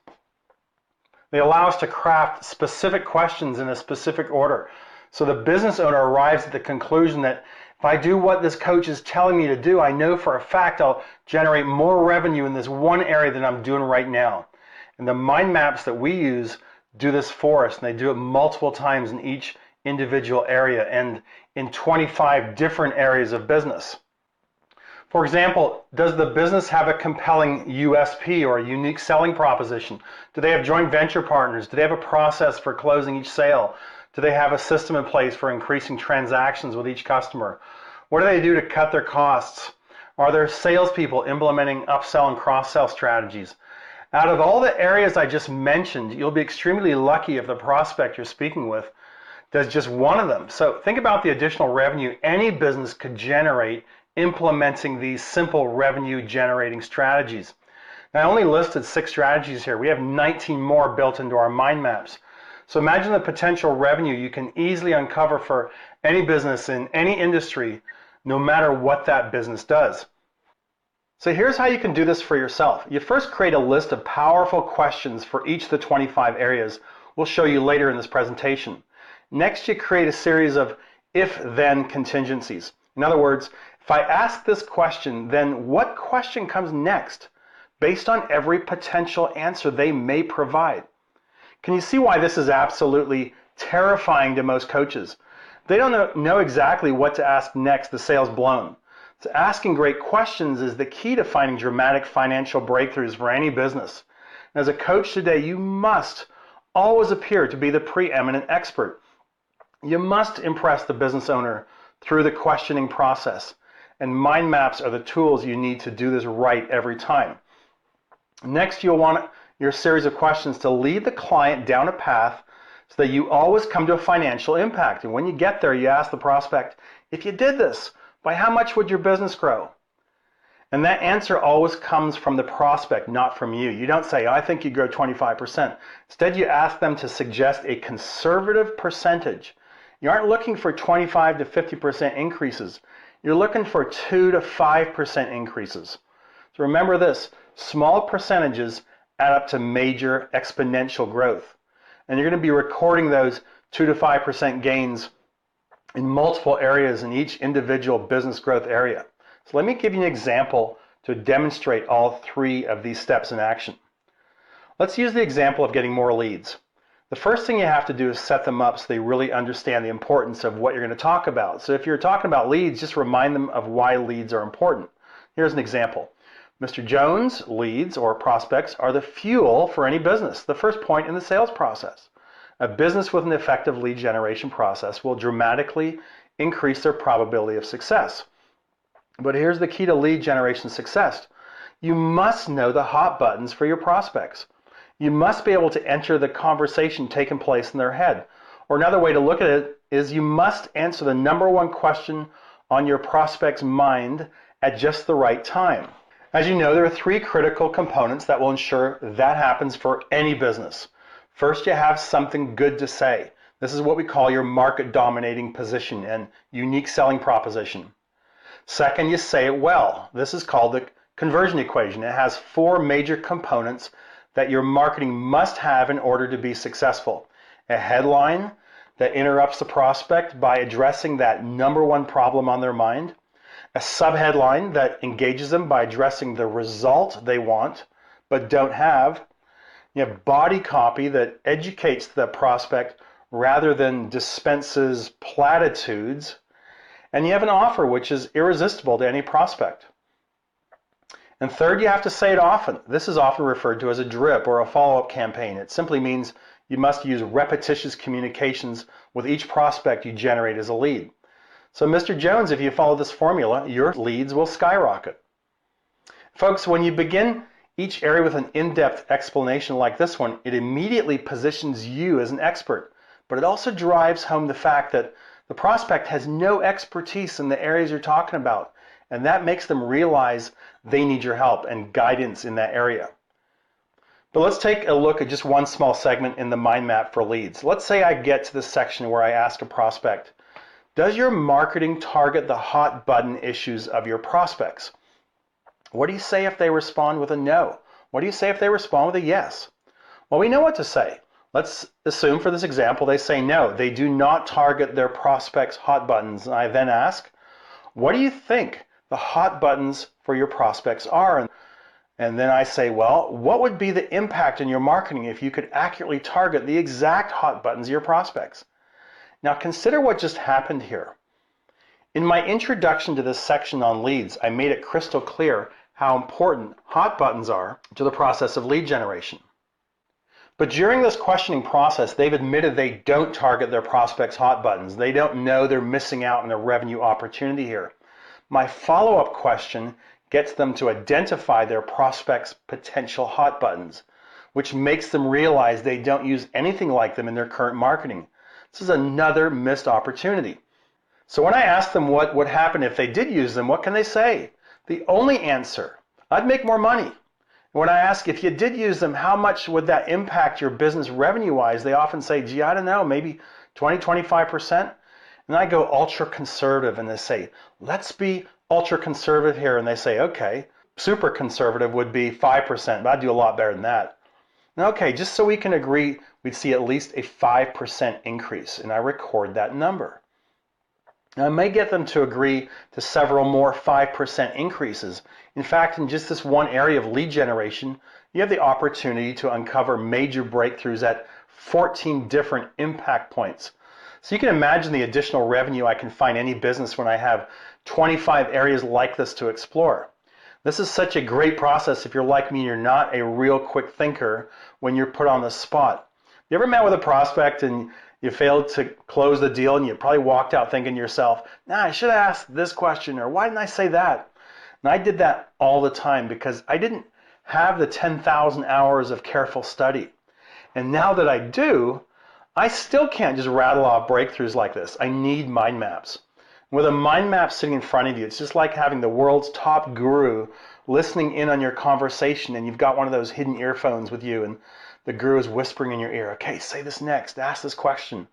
They allow us to craft specific questions in a specific order. So the business owner arrives at the conclusion that if I do what this coach is telling me to do, I know for a fact I'll generate more revenue in this one area than I'm doing right now. And the mind maps that we use do this for us, and they do it multiple times in each individual area and in 25 different areas of business. For example, does the business have a compelling USP or a unique selling proposition? Do they have joint venture partners? Do they have a process for closing each sale? Do they have a system in place for increasing transactions with each customer? What do they do to cut their costs? Are there salespeople implementing upsell and cross-sell strategies? Out of all the areas I just mentioned, you'll be extremely lucky if the prospect you're speaking with does just one of them. So think about the additional revenue any business could generate implementing these simple revenue generating strategies. Now, I only listed 6 strategies here. We have 19 more built into our mind maps. So imagine the potential revenue you can easily uncover for any business in any industry, no matter what that business does. So here's how you can do this for yourself. You first create a list of powerful questions for each of the 25 areas we'll show you later in this presentation. Next, you create a series of if-then contingencies. In other words, if I ask this question, then what question comes next based on every potential answer they may provide? Can you see why this is absolutely terrifying to most coaches? They don't know exactly what to ask next, the sale's blown. So asking great questions is the key to finding dramatic financial breakthroughs for any business. As a coach today, you must always appear to be the preeminent expert. You must impress the business owner through the questioning process. And mind maps are the tools you need to do this right every time. Next, you'll want your series of questions to lead the client down a path so that you always come to a financial impact. And when you get there, you ask the prospect, if you did this, by how much would your business grow? And that answer always comes from the prospect, not from you. You don't say, I think you'd grow 25%. Instead, you ask them to suggest a conservative percentage. You aren't looking for 25 to 50% increases. You're looking for 2 to 5% increases. So remember this, small percentages add up to major exponential growth. And you're going to be recording those 2 to 5% gains in multiple areas in each individual business growth area. So let me give you an example to demonstrate all 3 of these steps in action. Let's use the example of getting more leads. The first thing you have to do is set them up so they really understand the importance of what you're going to talk about. So if you're talking about leads, just remind them of why leads are important. Here's an example. Mr. Jones, leads or prospects are the fuel for any business, the first point in the sales process. A business with an effective lead generation process will dramatically increase their probability of success. But here's the key to lead generation success. You must know the hot buttons for your prospects. You must be able to enter the conversation taking place in their head. Or another way to look at it is you must answer the #1 question on your prospect's mind at just the right time. As you know, there are 3 critical components that will ensure that happens for any business. First, you have something good to say. This is what we call your market dominating position and unique selling proposition. Second, you say it well. This is called the conversion equation. It has 4 major components that your marketing must have in order to be successful. A headline that interrupts the prospect by addressing that #1 problem on their mind. A subheadline that engages them by addressing the result they want but don't have. You have body copy that educates the prospect rather than dispenses platitudes. And you have an offer which is irresistible to any prospect. And third, you have to say it often. This is often referred to as a drip or a follow-up campaign. It simply means you must use repetitious communications with each prospect you generate as a lead. So Mr. Jones, if you follow this formula, your leads will skyrocket. Folks, when you begin each area with an in-depth explanation like this one, it immediately positions you as an expert, but it also drives home the fact that the prospect has no expertise in the areas you're talking about, and that makes them realize they need your help and guidance in that area. But let's take a look at just one small segment in the mind map for leads. Let's say I get to the section where I ask a prospect, does your marketing target the hot button issues of your prospects? What do you say if they respond with a no? What do you say if they respond with a yes? Well, we know what to say. Let's assume for this example they say no, they do not target their prospects' hot buttons. I then ask, what do you think the hot buttons for your prospects are? And then I say, well, what would be the impact in your marketing if you could accurately target the exact hot buttons of your prospects? Now consider what just happened here. In my introduction to this section on leads, I made it crystal clear how important hot buttons are to the process of lead generation. But during this questioning process, they've admitted they don't target their prospects' hot buttons. They don't know they're missing out on a revenue opportunity here. My follow-up question gets them to identify their prospects' potential hot buttons, which makes them realize they don't use anything like them in their current marketing. This is another missed opportunity. So when I ask them what would happen if they did use them, what can they say? The only answer, I'd make more money. When I ask if you did use them, how much would that impact your business revenue-wise, they often say, gee, I don't know, maybe 20, 25%. And I go ultra conservative and they say, let's be ultra conservative here. And they say, okay, super conservative would be 5%, but I'd do a lot better than that. And okay, just so we can agree, we'd see at least a 5% increase. And I record that number. Now, I may get them to agree to several more 5% increases. In fact, in just this one area of lead generation, you have the opportunity to uncover major breakthroughs at 14 different impact points. So you can imagine the additional revenue I can find any business when I have 25 areas like this to explore. This is such a great process if you're like me, you're not a real quick thinker when you're put on the spot. You ever met with a prospect and you failed to close the deal and you probably walked out thinking to yourself, nah, I should have asked this question, or why didn't I say that? And I did that all the time because I didn't have the 10,000 hours of careful study. And now that I do, I still can't just rattle off breakthroughs like this. I need mind maps. With a mind map sitting in front of you, it's just like having the world's top guru listening in on your conversation, and you've got one of those hidden earphones with you, and the guru is whispering in your ear, okay, say this next, ask this question.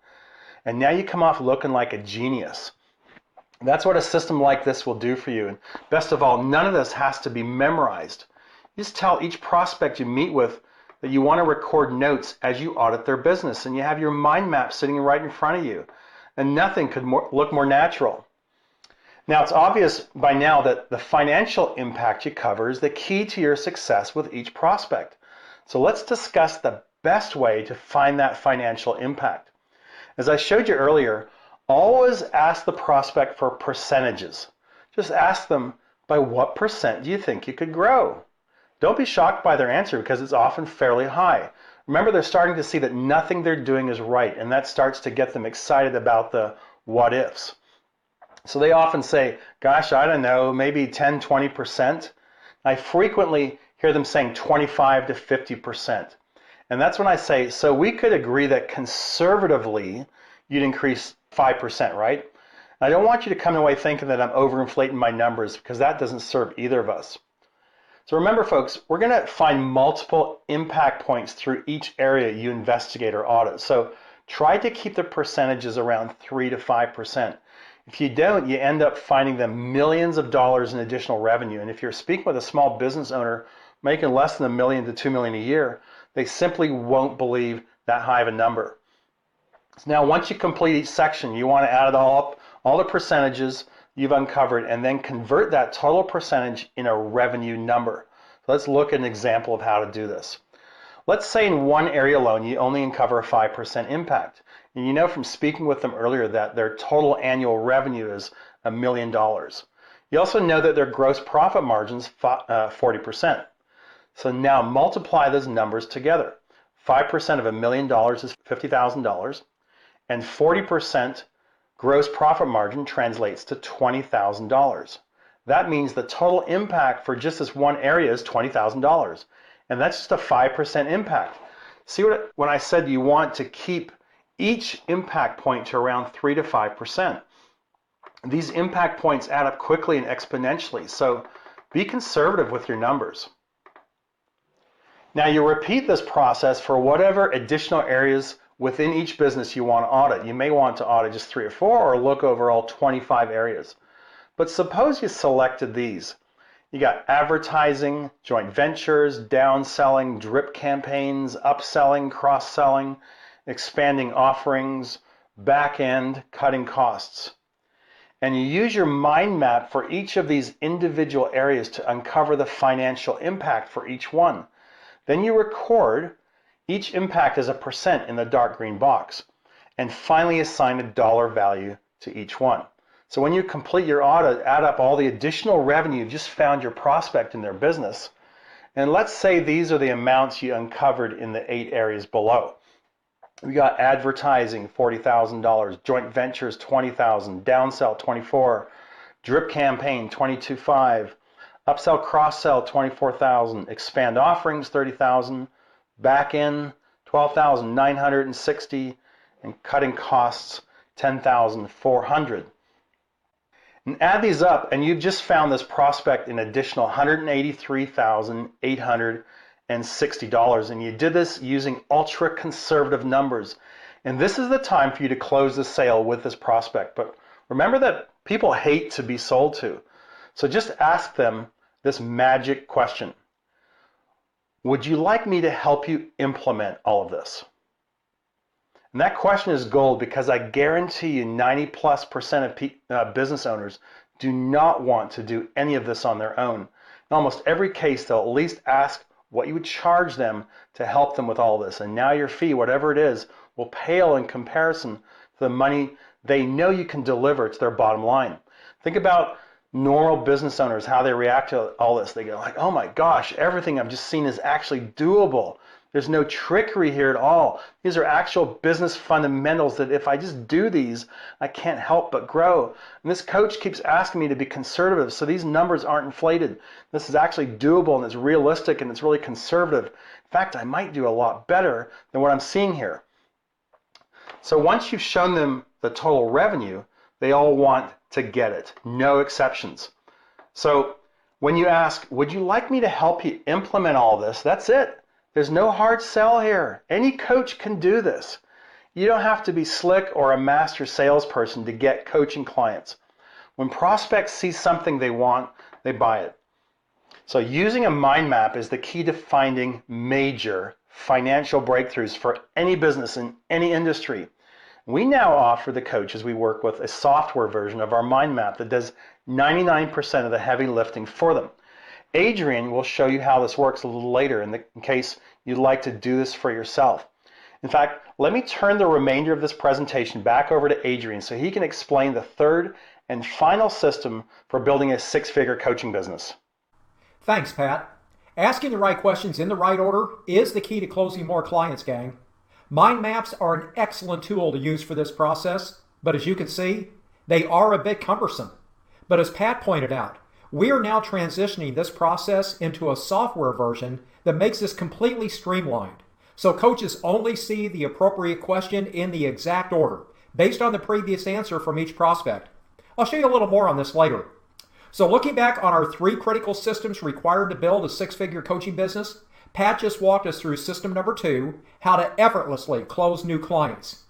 And now you come off looking like a genius. That's what a system like this will do for you. And best of all, none of this has to be memorized. You just tell each prospect you meet with that you want to record notes as you audit their business, and you have your mind map sitting right in front of you. And nothing could look more natural. Now, it's obvious by now that the financial impact you cover is the key to your success with each prospect. So let's discuss the best way to find that financial impact. As I showed you earlier, always ask the prospect for percentages. Just ask them, by what percent do you think you could grow? Don't be shocked by their answer because it's often fairly high. Remember, they're starting to see that nothing they're doing is right, and that starts to get them excited about the what ifs. So they often say, gosh, I don't know, maybe 10, 20%. I frequently hear them saying 25 to 50%. And that's when I say, so we could agree that conservatively you'd increase 5%, right? I don't want you to come away thinking that I'm overinflating my numbers because that doesn't serve either of us. So remember, folks, we're going to find multiple impact points through each area you investigate or audit. So try to keep the percentages around 3 to 5%. If you don't, you end up finding them millions of dollars in additional revenue. And if you're speaking with a small business owner making less than $1 million to $2 million a year, they simply won't believe that high of a number. So now, once you complete each section, you want to add it all up, all the percentages you've uncovered, and then convert that total percentage in a revenue number. So let's look at an example of how to do this. Let's say in one area alone, you only uncover a 5% impact. And you know from speaking with them earlier that their total annual revenue is $1 million. You also know that their gross profit margin's 40%. So now multiply those numbers together. 5% of $1 million is $50,000, and 40% gross profit margin translates to $20,000. That means the total impact for just this one area is $20,000. And that's just a 5% impact. See when I said you want to keep each impact point to around 3 to 5%. These impact points add up quickly and exponentially, so be conservative with your numbers. Now you repeat this process for whatever additional areas within each business you want to audit. You may want to audit just 3 or 4 or look over all 25 areas. But suppose you selected these. You got advertising, joint ventures, downselling, drip campaigns, upselling, cross-selling, expanding offerings, back end, cutting costs. And you use your mind map for each of these individual areas to uncover the financial impact for each one. Then you record each impact as a percent in the dark green box, and finally assign a dollar value to each one. So when you complete your audit, add up all the additional revenue you just found your prospect in their business, and let's say these are the amounts you uncovered in the 8 areas below. We got advertising, $40,000, joint ventures, $20,000, downsell, $24,000, drip campaign, $22,500, Upsell, cross-sell, 24,000. Expand offerings, 30,000. Back end, 12,960. And cutting costs, 10,400. And add these up, and you've just found this prospect an additional $183,860. And you did this using ultra conservative numbers. And this is the time for you to close the sale with this prospect. But remember that people hate to be sold to. So just ask them this magic question. Would you like me to help you implement all of this? And that question is gold, because I guarantee you 90+% of business owners do not want to do any of this on their own. In almost every case, they'll at least ask what you would charge them to help them with all this. And now your fee, whatever it is, will pale in comparison to the money they know you can deliver to their bottom line. Think about normal business owners, how they react to all this. They go like, oh my gosh, everything I've just seen is actually doable. There's no trickery here at all. These are actual business fundamentals that if I just do these, I can't help but grow. And this coach keeps asking me to be conservative, so these numbers aren't inflated. This is actually doable, and it's realistic, and it's really conservative. In fact, I might do a lot better than what I'm seeing here. So once you've shown them the total revenue, they all want to get it, no exceptions. So when you ask, would you like me to help you implement all this? That's it. There's no hard sell here. Any coach can do this. You don't have to be slick or a master salesperson to get coaching clients. When prospects see something they want, they buy it. So using a mind map is the key to finding major financial breakthroughs for any business in any industry. We now offer the coaches we work with a software version of our mind map that does 99% of the heavy lifting for them. Adrian will show you how this works a little later in case you'd like to do this for yourself. In fact, let me turn the remainder of this presentation back over to Adrian so he can explain the third and final system for building a six-figure coaching business. Thanks, Pat. Asking the right questions in the right order is the key to closing more clients, gang. Mind maps are an excellent tool to use for this process, but as you can see, they are a bit cumbersome. But as Pat pointed out, we are now transitioning this process into a software version that makes this completely streamlined, so coaches only see the appropriate question in the exact order, based on the previous answer from each prospect. I'll show you a little more on this later. So looking back on our 3 critical systems required to build a six-figure coaching business, Pat just walked us through system number 2, how to effortlessly close new clients.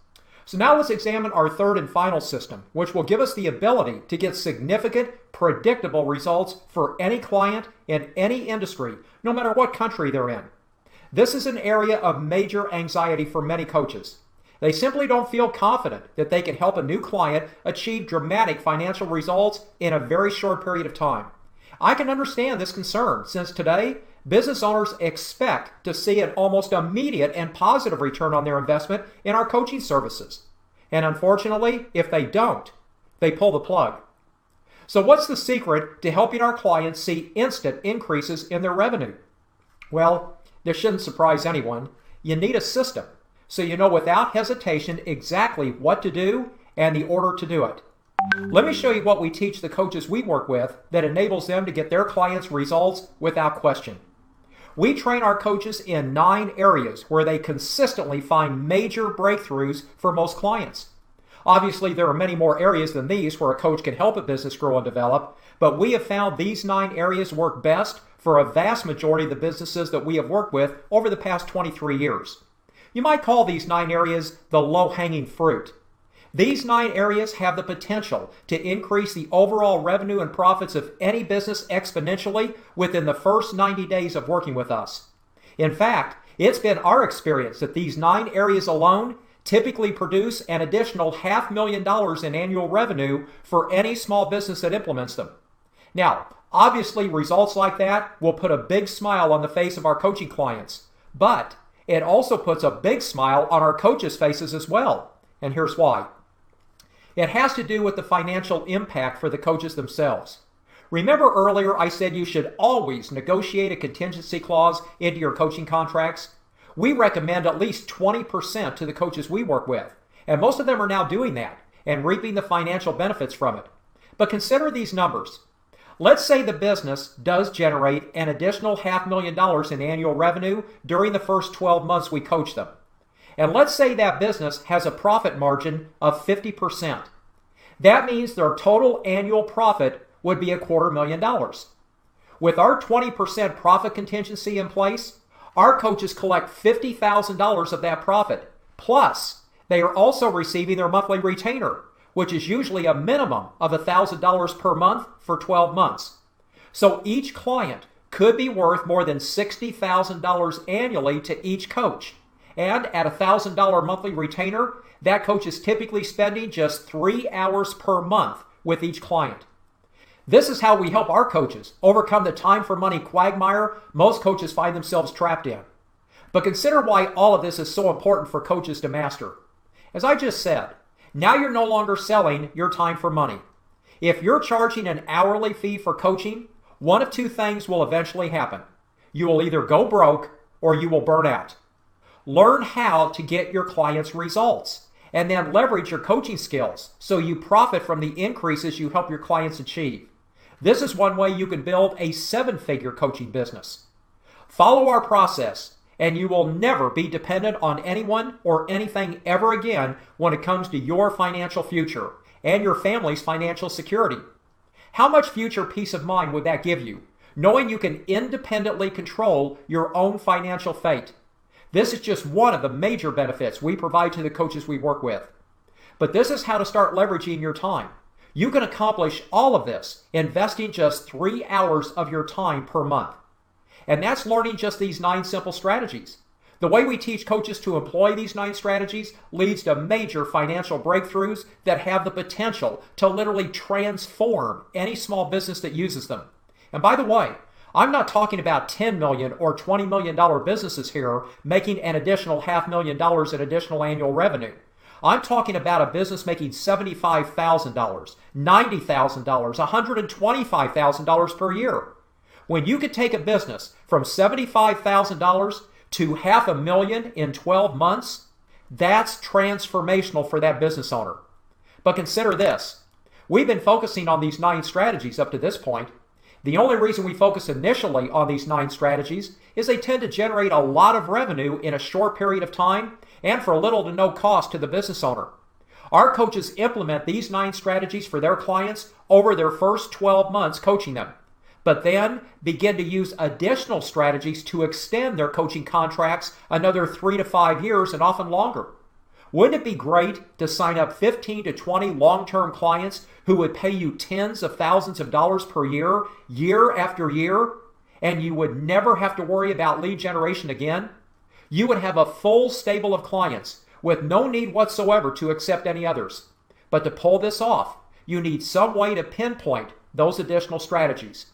So now let's examine our third and final system, which will give us the ability to get significant, predictable results for any client in any industry, no matter what country they're in. This is an area of major anxiety for many coaches. They simply don't feel confident that they can help a new client achieve dramatic financial results in a very short period of time. I can understand this concern, since today, business owners expect to see an almost immediate and positive return on their investment in our coaching services. And unfortunately, if they don't, they pull the plug. So what's the secret to helping our clients see instant increases in their revenue? Well, this shouldn't surprise anyone. You need a system, so you know without hesitation exactly what to do and the order to do it. Let me show you what we teach the coaches we work with that enables them to get their clients' results without question. We train our coaches in 9 areas where they consistently find major breakthroughs for most clients. Obviously, there are many more areas than these where a coach can help a business grow and develop, but we have found these 9 areas work best for a vast majority of the businesses that we have worked with over the past 23 years. You might call these 9 areas the low-hanging fruit. These 9 areas have the potential to increase the overall revenue and profits of any business exponentially within the first 90 days of working with us. In fact, it's been our experience that these 9 areas alone typically produce an additional $500,000 in annual revenue for any small business that implements them. Now, obviously, results like that will put a big smile on the face of our coaching clients, but it also puts a big smile on our coaches' faces as well. And here's why. It has to do with the financial impact for the coaches themselves. Remember earlier I said you should always negotiate a contingency clause into your coaching contracts? We recommend at least 20% to the coaches we work with, and most of them are now doing that and reaping the financial benefits from it. But consider these numbers. Let's say the business does generate an additional $500,000 in annual revenue during the first 12 months we coach them. And let's say that business has a profit margin of 50%. That means their total annual profit would be $250,000. With our 20% profit contingency in place, our coaches collect $50,000 of that profit. Plus, they are also receiving their monthly retainer, which is usually a minimum of $1,000 per month for 12 months. So each client could be worth more than $60,000 annually to each coach. And at $1,000 monthly retainer, that coach is typically spending just 3 hours per month with each client. This is how we help our coaches overcome the time for money quagmire most coaches find themselves trapped in. But consider why all of this is so important for coaches to master. As I just said, now you're no longer selling your time for money. If you're charging an hourly fee for coaching, one of two things will eventually happen. You will either go broke or you will burn out. Learn how to get your clients results and then leverage your coaching skills so you profit from the increases you help your clients achieve. This is one way you can build a 7-figure coaching business. Follow our process and you will never be dependent on anyone or anything ever again when it comes to your financial future and your family's financial security. How much future peace of mind would that give you, knowing you can independently control your own financial fate? This is just one of the major benefits we provide to the coaches we work with. But this is how to start leveraging your time. You can accomplish all of this investing just 3 hours of your time per month. And that's learning just these 9 simple strategies. The way we teach coaches to employ these 9 strategies leads to major financial breakthroughs that have the potential to literally transform any small business that uses them. And by the way, I'm not talking about $10 million or $20 million businesses here making an additional $500,000 in additional annual revenue. I'm talking about a business making $75,000, $90,000, $125,000 per year. When you could take a business from $75,000 to $500,000 in 12 months, that's transformational for that business owner. But consider this. We've been focusing on these 9 strategies up to this point. The only reason we focus initially on these 9 strategies is they tend to generate a lot of revenue in a short period of time and for little to no cost to the business owner. Our coaches implement these 9 strategies for their clients over their first 12 months coaching them, but then begin to use additional strategies to extend their coaching contracts another 3 to 5 years and often longer. Wouldn't it be great to sign up 15 to 20 long-term clients who would pay you tens of thousands of dollars per year, year after year, and you would never have to worry about lead generation again? You would have a full stable of clients with no need whatsoever to accept any others. But to pull this off, you need some way to pinpoint those additional strategies.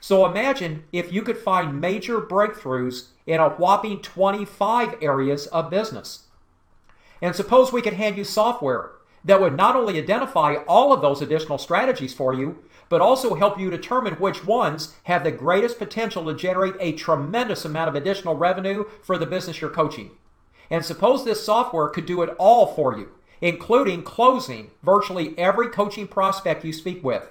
So imagine if you could find major breakthroughs in a whopping 25 areas of business. And suppose we could hand you software that would not only identify all of those additional strategies for you, but also help you determine which ones have the greatest potential to generate a tremendous amount of additional revenue for the business you're coaching. And suppose this software could do it all for you, including closing virtually every coaching prospect you speak with.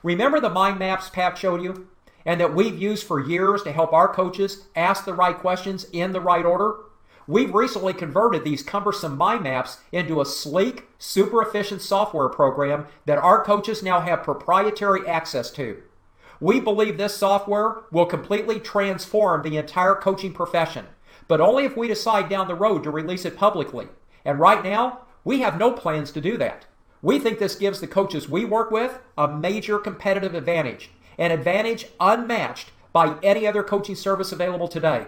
Remember the mind maps Pat showed you, and that we've used for years to help our coaches ask the right questions in the right order? We've recently converted these cumbersome mind maps into a sleek, super efficient software program that our coaches now have proprietary access to. We believe this software will completely transform the entire coaching profession, but only if we decide down the road to release it publicly. And right now, we have no plans to do that. We think this gives the coaches we work with a major competitive advantage, an advantage unmatched by any other coaching service available today.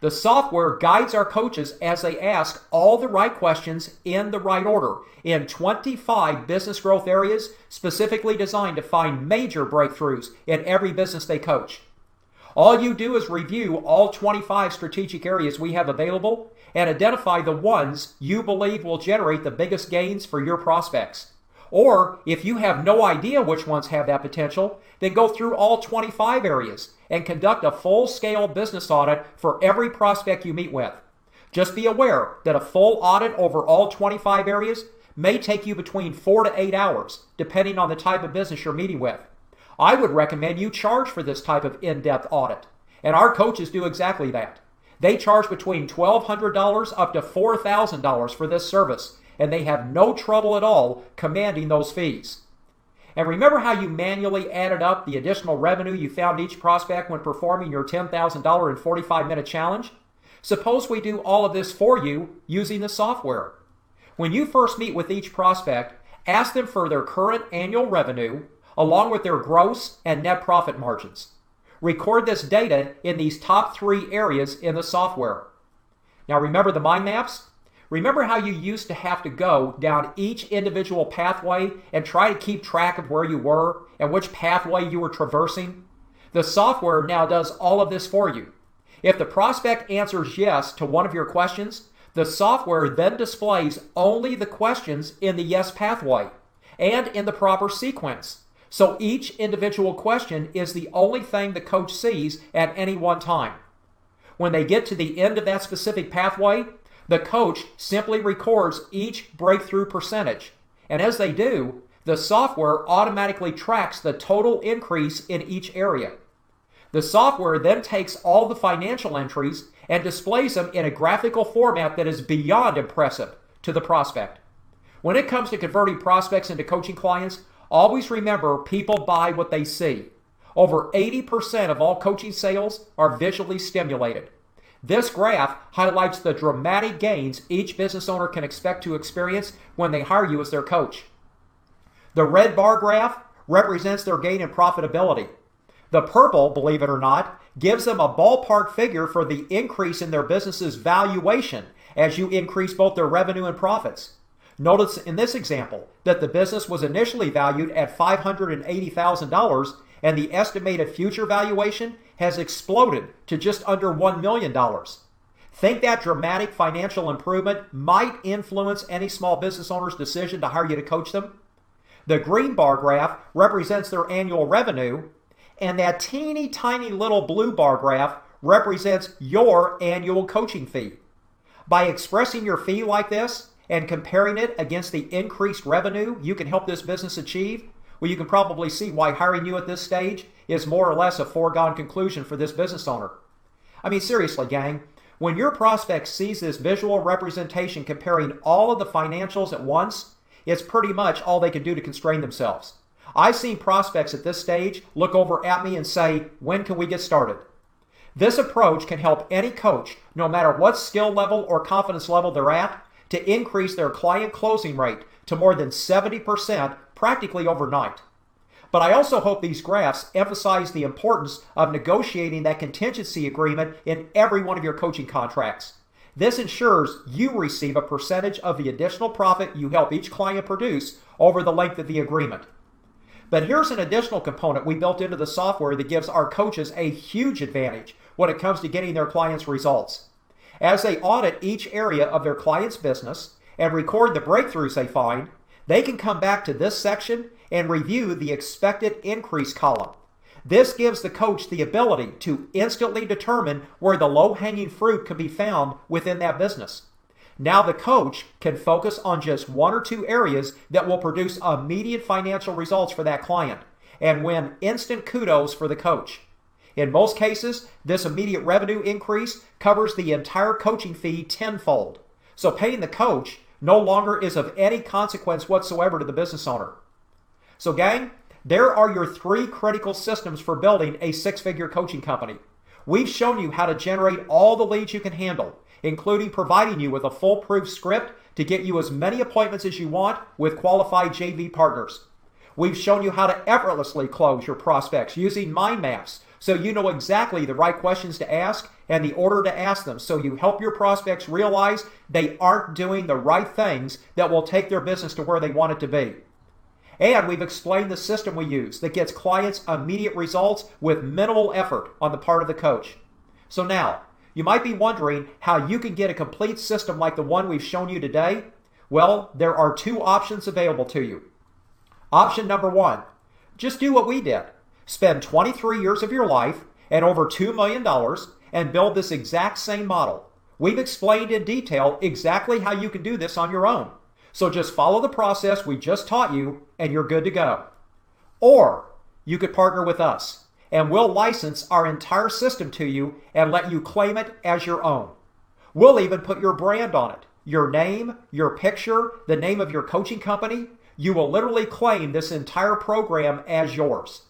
The software guides our coaches as they ask all the right questions in the right order in 25 business growth areas specifically designed to find major breakthroughs in every business they coach. All you do is review all 25 strategic areas we have available and identify the ones you believe will generate the biggest gains for your prospects. Or if you have no idea which ones have that potential, then go through all 25 areas and conduct a full-scale business audit for every prospect you meet with. Just be aware that a full audit over all 25 areas may take you between 4 to 8 hours, depending on the type of business you're meeting with. I would recommend you charge for this type of in-depth audit. And our coaches do exactly that. They charge between $1,200 up to $4,000 for this service, and they have no trouble at all commanding those fees. And remember how you manually added up the additional revenue you found each prospect when performing your $10,000 and 45-minute challenge? Suppose we do all of this for you using the software. When you first meet with each prospect, ask them for their current annual revenue along with their gross and net profit margins. Record this data in these top 3 areas in the software. Now remember the mind maps? Remember how you used to have to go down each individual pathway and try to keep track of where you were and which pathway you were traversing? The software now does all of this for you. If the prospect answers yes to one of your questions, the software then displays only the questions in the yes pathway and in the proper sequence. So each individual question is the only thing the coach sees at any one time. When they get to the end of that specific pathway, the coach simply records each breakthrough percentage. And as they do, the software automatically tracks the total increase in each area. The software then takes all the financial entries and displays them in a graphical format that is beyond impressive to the prospect. When it comes to converting prospects into coaching clients, always remember people buy what they see. Over 80% of all coaching sales are visually stimulated. This graph highlights the dramatic gains each business owner can expect to experience when they hire you as their coach. The red bar graph represents their gain in profitability. The purple, believe it or not, gives them a ballpark figure for the increase in their business's valuation as you increase both their revenue and profits. Notice in this example that the business was initially valued at $580,000 and the estimated future valuation has exploded to just under $1 million. Think that dramatic financial improvement might influence any small business owner's decision to hire you to coach them? The green bar graph represents their annual revenue, and that teeny tiny little blue bar graph represents your annual coaching fee. By expressing your fee like this and comparing it against the increased revenue you can help this business achieve, well, you can probably see why hiring you at this stage is more or less a foregone conclusion for this business owner. I mean, seriously, gang, when your prospect sees this visual representation comparing all of the financials at once, it's pretty much all they can do to constrain themselves. I've seen prospects at this stage look over at me and say, "When can we get started?" This approach can help any coach, no matter what skill level or confidence level they're at, to increase their client closing rate to more than 70% practically overnight. But I also hope these graphs emphasize the importance of negotiating that contingency agreement in every one of your coaching contracts. This ensures you receive a percentage of the additional profit you help each client produce over the length of the agreement. But here's an additional component we built into the software that gives our coaches a huge advantage when it comes to getting their clients' results. As they audit each area of their client's business and record the breakthroughs they find, they can come back to this section and review the expected increase column. This gives the coach the ability to instantly determine where the low-hanging fruit can be found within that business. Now the coach can focus on just 1 or 2 areas that will produce immediate financial results for that client and win instant kudos for the coach. In most cases, this immediate revenue increase covers the entire coaching fee tenfold. So paying the coach no longer is of any consequence whatsoever to the business owner. So gang, there are your 3 critical systems for building a 6-figure coaching company. We've shown you how to generate all the leads you can handle, including providing you with a foolproof script to get you as many appointments as you want with qualified JV partners. We've shown you how to effortlessly close your prospects using mind maps so you know exactly the right questions to ask and the order to ask them, so you help your prospects realize they aren't doing the right things that will take their business to where they want it to be. And we've explained the system we use that gets clients immediate results with minimal effort on the part of the coach. So now, you might be wondering how you can get a complete system like the one we've shown you today. Well, there are 2 options available to you. Option number 1, just do what we did. Spend 23 years of your life and over $2 million and build this exact same model. We've explained in detail exactly how you can do this on your own. So just follow the process we just taught you and you're good to go. Or you could partner with us, and we'll license our entire system to you and let you claim it as your own. We'll even put your brand on it, your name, your picture, the name of your coaching company. You will literally claim this entire program as yours.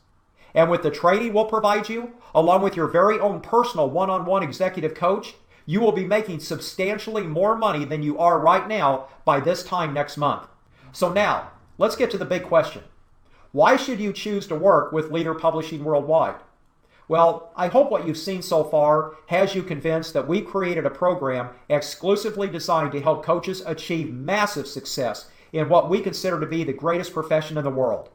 And with the training we'll provide you, along with your very own personal one-on-one executive coach, you will be making substantially more money than you are right now by this time next month. So now, let's get to the big question. Why should you choose to work with Leader Publishing Worldwide? Well, I hope what you've seen so far has you convinced that we created a program exclusively designed to help coaches achieve massive success in what we consider to be the greatest profession in the world.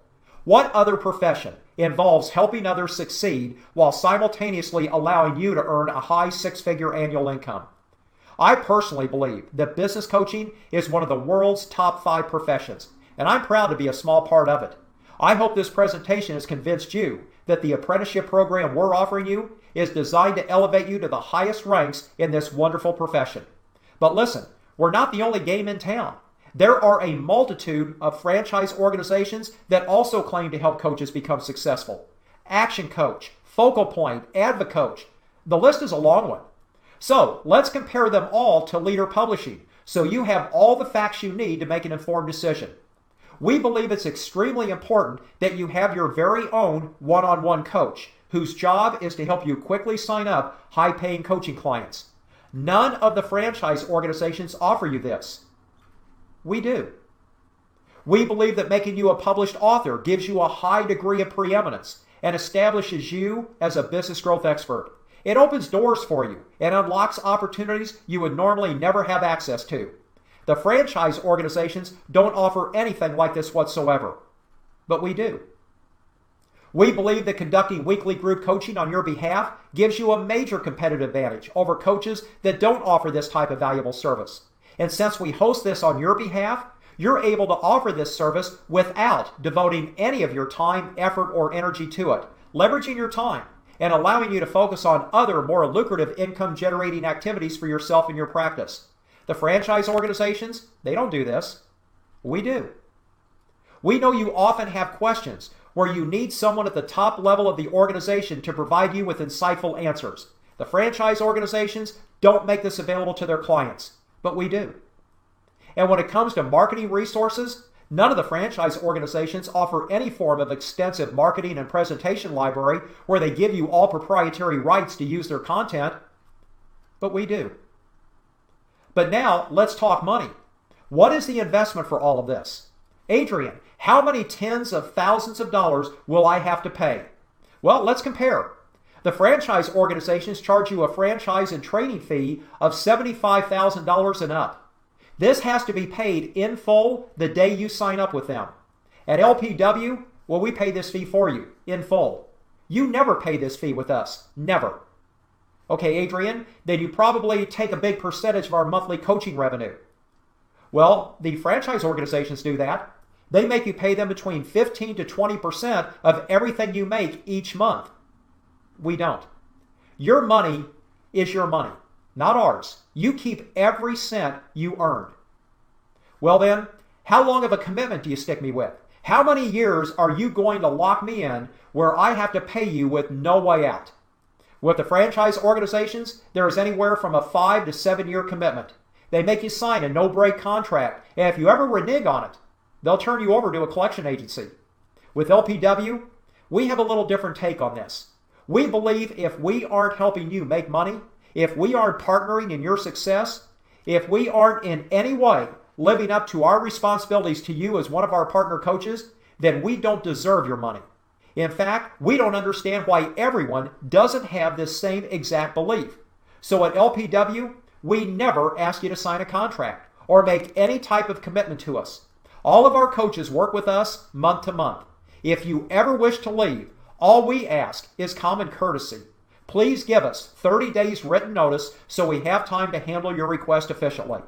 What other profession involves helping others succeed while simultaneously allowing you to earn a high six-figure annual income? I personally believe that business coaching is one of the world's top 5 professions, and I'm proud to be a small part of it. I hope this presentation has convinced you that the apprenticeship program we're offering you is designed to elevate you to the highest ranks in this wonderful profession. But listen, we're not the only game in town. There are a multitude of franchise organizations that also claim to help coaches become successful. Action Coach, Focal Point, AdvoCoach. The list is a long one. So let's compare them all to Leader Publishing so you have all the facts you need to make an informed decision. We believe it's extremely important that you have your very own one-on-one coach whose job is to help you quickly sign up high-paying coaching clients. None of the franchise organizations offer you this. We do. We believe that making you a published author gives you a high degree of preeminence and establishes you as a business growth expert. It opens doors for you and unlocks opportunities you would normally never have access to. The franchise organizations don't offer anything like this whatsoever, but we do. We believe that conducting weekly group coaching on your behalf gives you a major competitive advantage over coaches that don't offer this type of valuable service. And since we host this on your behalf, you're able to offer this service without devoting any of your time, effort, or energy to it, leveraging your time and allowing you to focus on other more lucrative income-generating activities for yourself and your practice. The franchise organizations, they don't do this. We do. We know you often have questions where you need someone at the top level of the organization to provide you with insightful answers. The franchise organizations don't make this available to their clients, but we do. And when it comes to marketing resources, none of the franchise organizations offer any form of extensive marketing and presentation library where they give you all proprietary rights to use their content, but we do. But now, let's talk money. What is the investment for all of this? Adrian, how many tens of thousands of dollars will I have to pay? Well, let's compare. The franchise organizations charge you a franchise and training fee of $75,000 and up. This has to be paid in full the day you sign up with them. At LPW, well, we pay this fee for you in full. You never pay this fee with us. Never. Okay, Adrian, then you probably take a big percentage of our monthly coaching revenue. Well, the franchise organizations do that. They make you pay them between 15 to 20% of everything you make each month. We don't. Your money is your money, not ours. You keep every cent you earn. Well then, how long of a commitment do you stick me with? How many years are you going to lock me in where I have to pay you with no way out? With the franchise organizations, there is anywhere from a 5 to 7 year commitment. They make you sign a no-break contract, and if you ever renege on it, they'll turn you over to a collection agency. With LPW, we have a little different take on this. We believe if we aren't helping you make money, if we aren't partnering in your success, if we aren't in any way living up to our responsibilities to you as one of our partner coaches, then we don't deserve your money. In fact, we don't understand why everyone doesn't have this same exact belief. So at LPW, we never ask you to sign a contract or make any type of commitment to us. All of our coaches work with us month to month. If you ever wish to leave, all we ask is common courtesy. Please give us 30 days written notice so we have time to handle your request efficiently.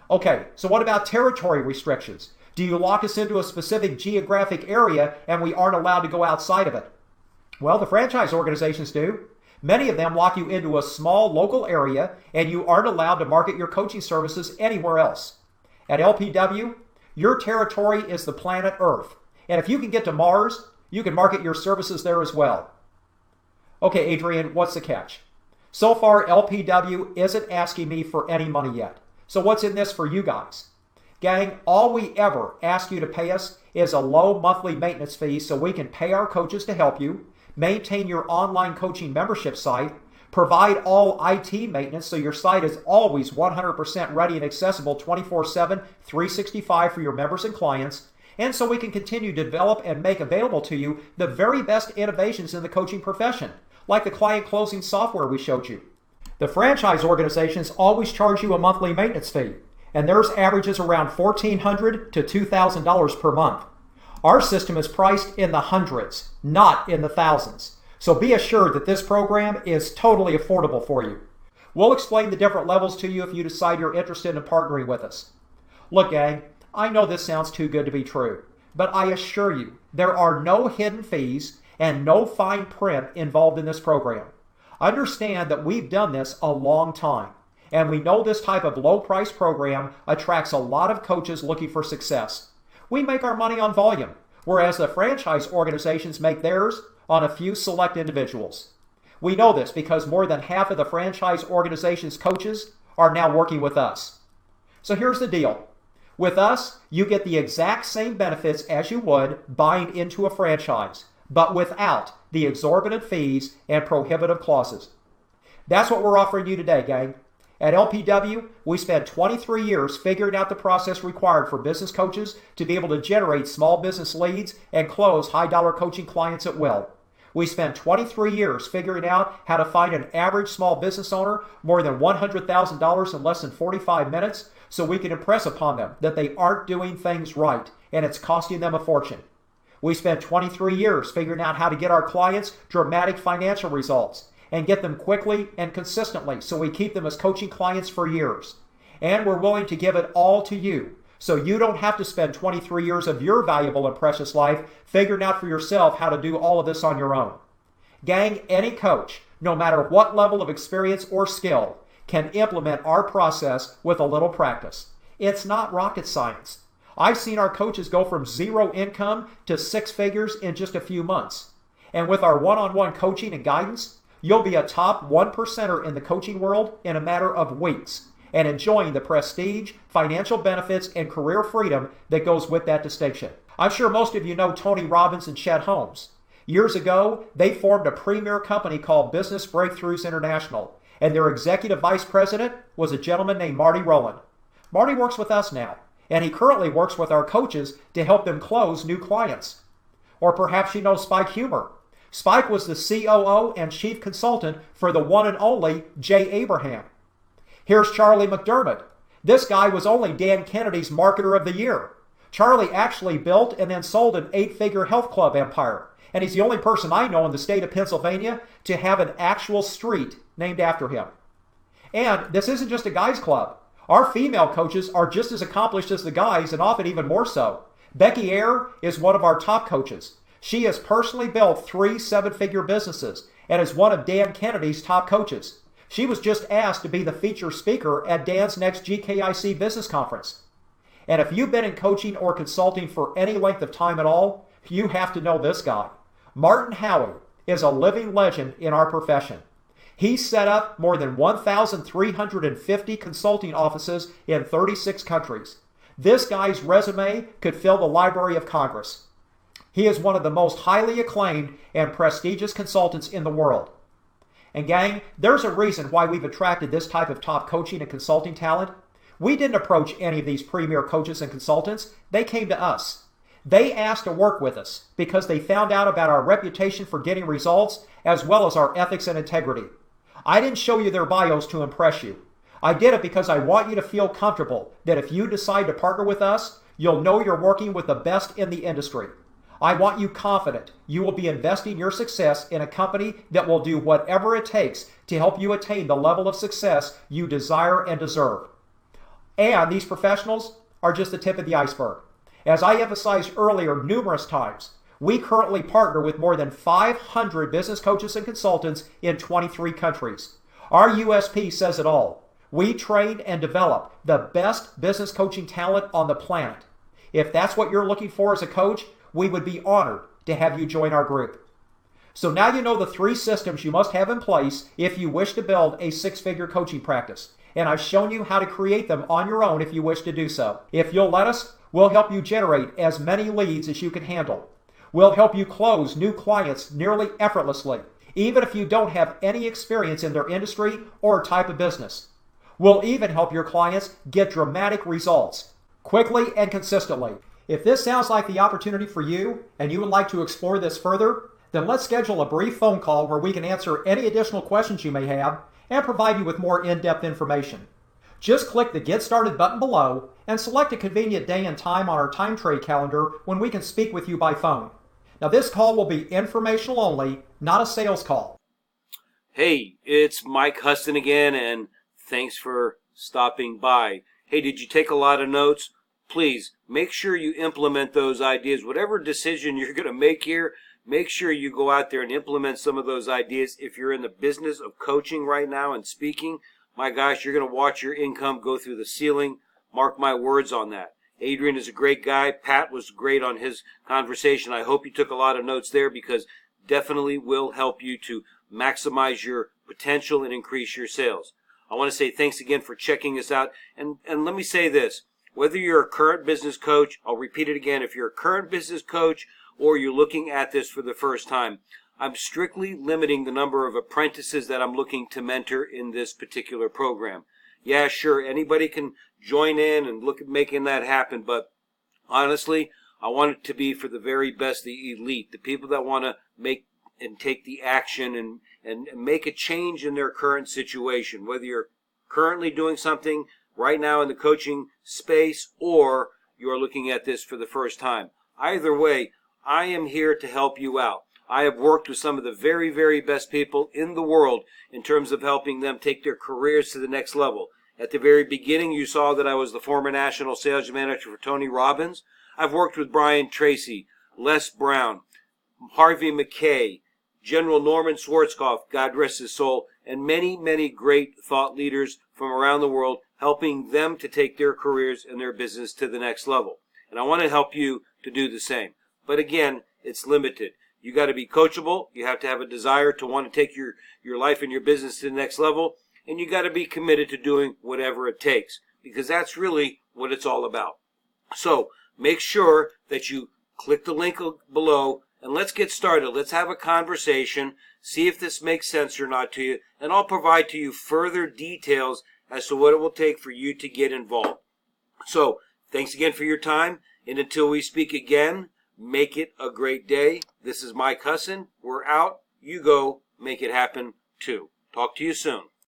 Okay, so what about territory restrictions? Do you lock us into a specific geographic area and we aren't allowed to go outside of it? Well, the franchise organizations do. Many of them lock you into a small local area and you aren't allowed to market your coaching services anywhere else. At LPW, your territory is the planet Earth. And if you can get to Mars, You can market your services there as well. Okay, Adrian, what's the catch? So far, LPW isn't asking me for any money yet. So what's in this for you guys? Gang, all we ever ask you to pay us is a low monthly maintenance fee so we can pay our coaches to help you, maintain your online coaching membership site, provide all IT maintenance so your site is always 100% ready and accessible 24/7, 365 for your members and clients, and so we can continue to develop and make available to you the very best innovations in the coaching profession, like the client closing software we showed you. The franchise organizations always charge you a monthly maintenance fee, and theirs averages around $1,400 to $2,000 per month. Our system is priced in the hundreds, not in the thousands. So be assured that this program is totally affordable for you. We'll explain the different levels to you if you decide you're interested in partnering with us. Look, gang, I know this sounds too good to be true, but I assure you there are no hidden fees and no fine print involved in this program. Understand that we've done this a long time, and we know this type of low-price program attracts a lot of coaches looking for success. We make our money on volume, whereas the franchise organizations make theirs on a few select individuals. We know this because more than half of the franchise organization's coaches are now working with us. So here's the deal. With us, you get the exact same benefits as you would buying into a franchise, but without the exorbitant fees and prohibitive clauses. That's what we're offering you today, gang. At LPW, we spent 23 years figuring out the process required for business coaches to be able to generate small business leads and close high-dollar coaching clients at will. We spent 23 years figuring out how to find an average small business owner more than $100,000 in less than 45 minutes so we can impress upon them that they aren't doing things right and it's costing them a fortune. We spent 23 years figuring out how to get our clients dramatic financial results and get them quickly and consistently so we keep them as coaching clients for years. And we're willing to give it all to you so you don't have to spend 23 years of your valuable and precious life figuring out for yourself how to do all of this on your own. Gang, any coach, no matter what level of experience or skill, can implement our process with a little practice. It's not rocket science. I've seen our coaches go from zero income to 6 figures in just a few months. And with our one-on-one coaching and guidance, you'll be a top 1%er in the coaching world in a matter of weeks and enjoying the prestige, financial benefits, and career freedom that goes with that distinction. I'm sure most of you know Tony Robbins and Chet Holmes. Years ago, they formed a premier company called Business Breakthroughs International, and their executive vice president was a gentleman named Marty Rowland. Marty works with us now, and he currently works with our coaches to help them close new clients. Or perhaps you know Spike Humer. Spike was the COO and chief consultant for the one and only Jay Abraham. Here's Charlie McDermott. This guy was only Dan Kennedy's Marketer of the Year. Charlie actually built and then sold an 8-figure health club empire, and he's the only person I know in the state of Pennsylvania to have an actual street named after him. And this isn't just a guys club. Our female coaches are just as accomplished as the guys, and often even more so. Becky Ayre is one of our top coaches. She has personally built 3 7-figure businesses and is one of Dan Kennedy's top coaches. She was just asked to be the featured speaker at Dan's next GKIC business conference. And if you've been in coaching or consulting for any length of time at all, you have to know this guy. Martin Howie is a living legend in our profession. He set up more than 1,350 consulting offices in 36 countries. This guy's resume could fill the Library of Congress. He is one of the most highly acclaimed and prestigious consultants in the world. And gang, there's a reason why we've attracted this type of top coaching and consulting talent. We didn't approach any of these premier coaches and consultants. They came to us. They asked to work with us because they found out about our reputation for getting results as well as our ethics and integrity. I didn't show you their bios to impress you. I did it because I want you to feel comfortable that if you decide to partner with us, you'll know you're working with the best in the industry. I want you confident you will be investing your success in a company that will do whatever it takes to help you attain the level of success you desire and deserve. And these professionals are just the tip of the iceberg. As I emphasized earlier numerous times, we currently partner with more than 500 business coaches and consultants in 23 countries. Our USP says it all. We train and develop the best business coaching talent on the planet. If that's what you're looking for as a coach, we would be honored to have you join our group. So now you know the 3 systems you must have in place if you wish to build a 6-figure coaching practice. And I've shown you how to create them on your own if you wish to do so. If you'll let us, we'll help you generate as many leads as you can handle. We'll help you close new clients nearly effortlessly, even if you don't have any experience in their industry or type of business. We'll even help your clients get dramatic results, quickly and consistently. If this sounds like the opportunity for you and you would like to explore this further, then let's schedule a brief phone call where we can answer any additional questions you may have and provide you with more in-depth information. Just click the Get Started button below and select a convenient day and time on our time trade calendar when we can speak with you by phone. Now, this call will be informational only, not a sales call. Hey, it's Mike Huston again, and thanks for stopping by. Hey, did you take a lot of notes? Please make sure you implement those ideas. Whatever decision you're going to make here, make sure you go out there and implement some of those ideas. If you're in the business of coaching right now and speaking, my gosh, you're going to watch your income go through the ceiling. Mark my words on that. Adrian is a great guy. Pat was great on his conversation. I hope you took a lot of notes there, because definitely will help you to maximize your potential and increase your sales. I want to say thanks again for checking us out. And let me say this. Whether you're a current business coach, I'll repeat it again, if you're a current business coach or you're looking at this for the first time, I'm strictly limiting the number of apprentices that I'm looking to mentor in this particular program. Yeah, sure, anybody can join in and look at making that happen, but honestly, I want it to be for the very best, the elite, the people that want to make and take the action and make a change in their current situation, whether you're currently doing something right now in the coaching space or you're looking at this for the first time. Either way, I am here to help you out. I have worked with some of the very, very best people in the world in terms of helping them take their careers to the next level. At the very beginning, you saw that I was the former national sales manager for Tony Robbins. I've worked with Brian Tracy, Les Brown, Harvey McKay, General Norman Schwarzkopf, God rest his soul, and many, many great thought leaders from around the world, helping them to take their careers and their business to the next level. And I want to help you to do the same. But again, it's limited. You got to be coachable. You have to have a desire to want to take your life and your business to the next level. And you got to be committed to doing whatever it takes, because that's really what it's all about. So make sure that you click the link below and let's get started. Let's have a conversation, see if this makes sense or not to you, and I'll provide to you further details as to what it will take for you to get involved. So thanks again for your time, and until we speak again, make it a great day. This is Mike Husson. We're out. You go make it happen too. Talk to you soon.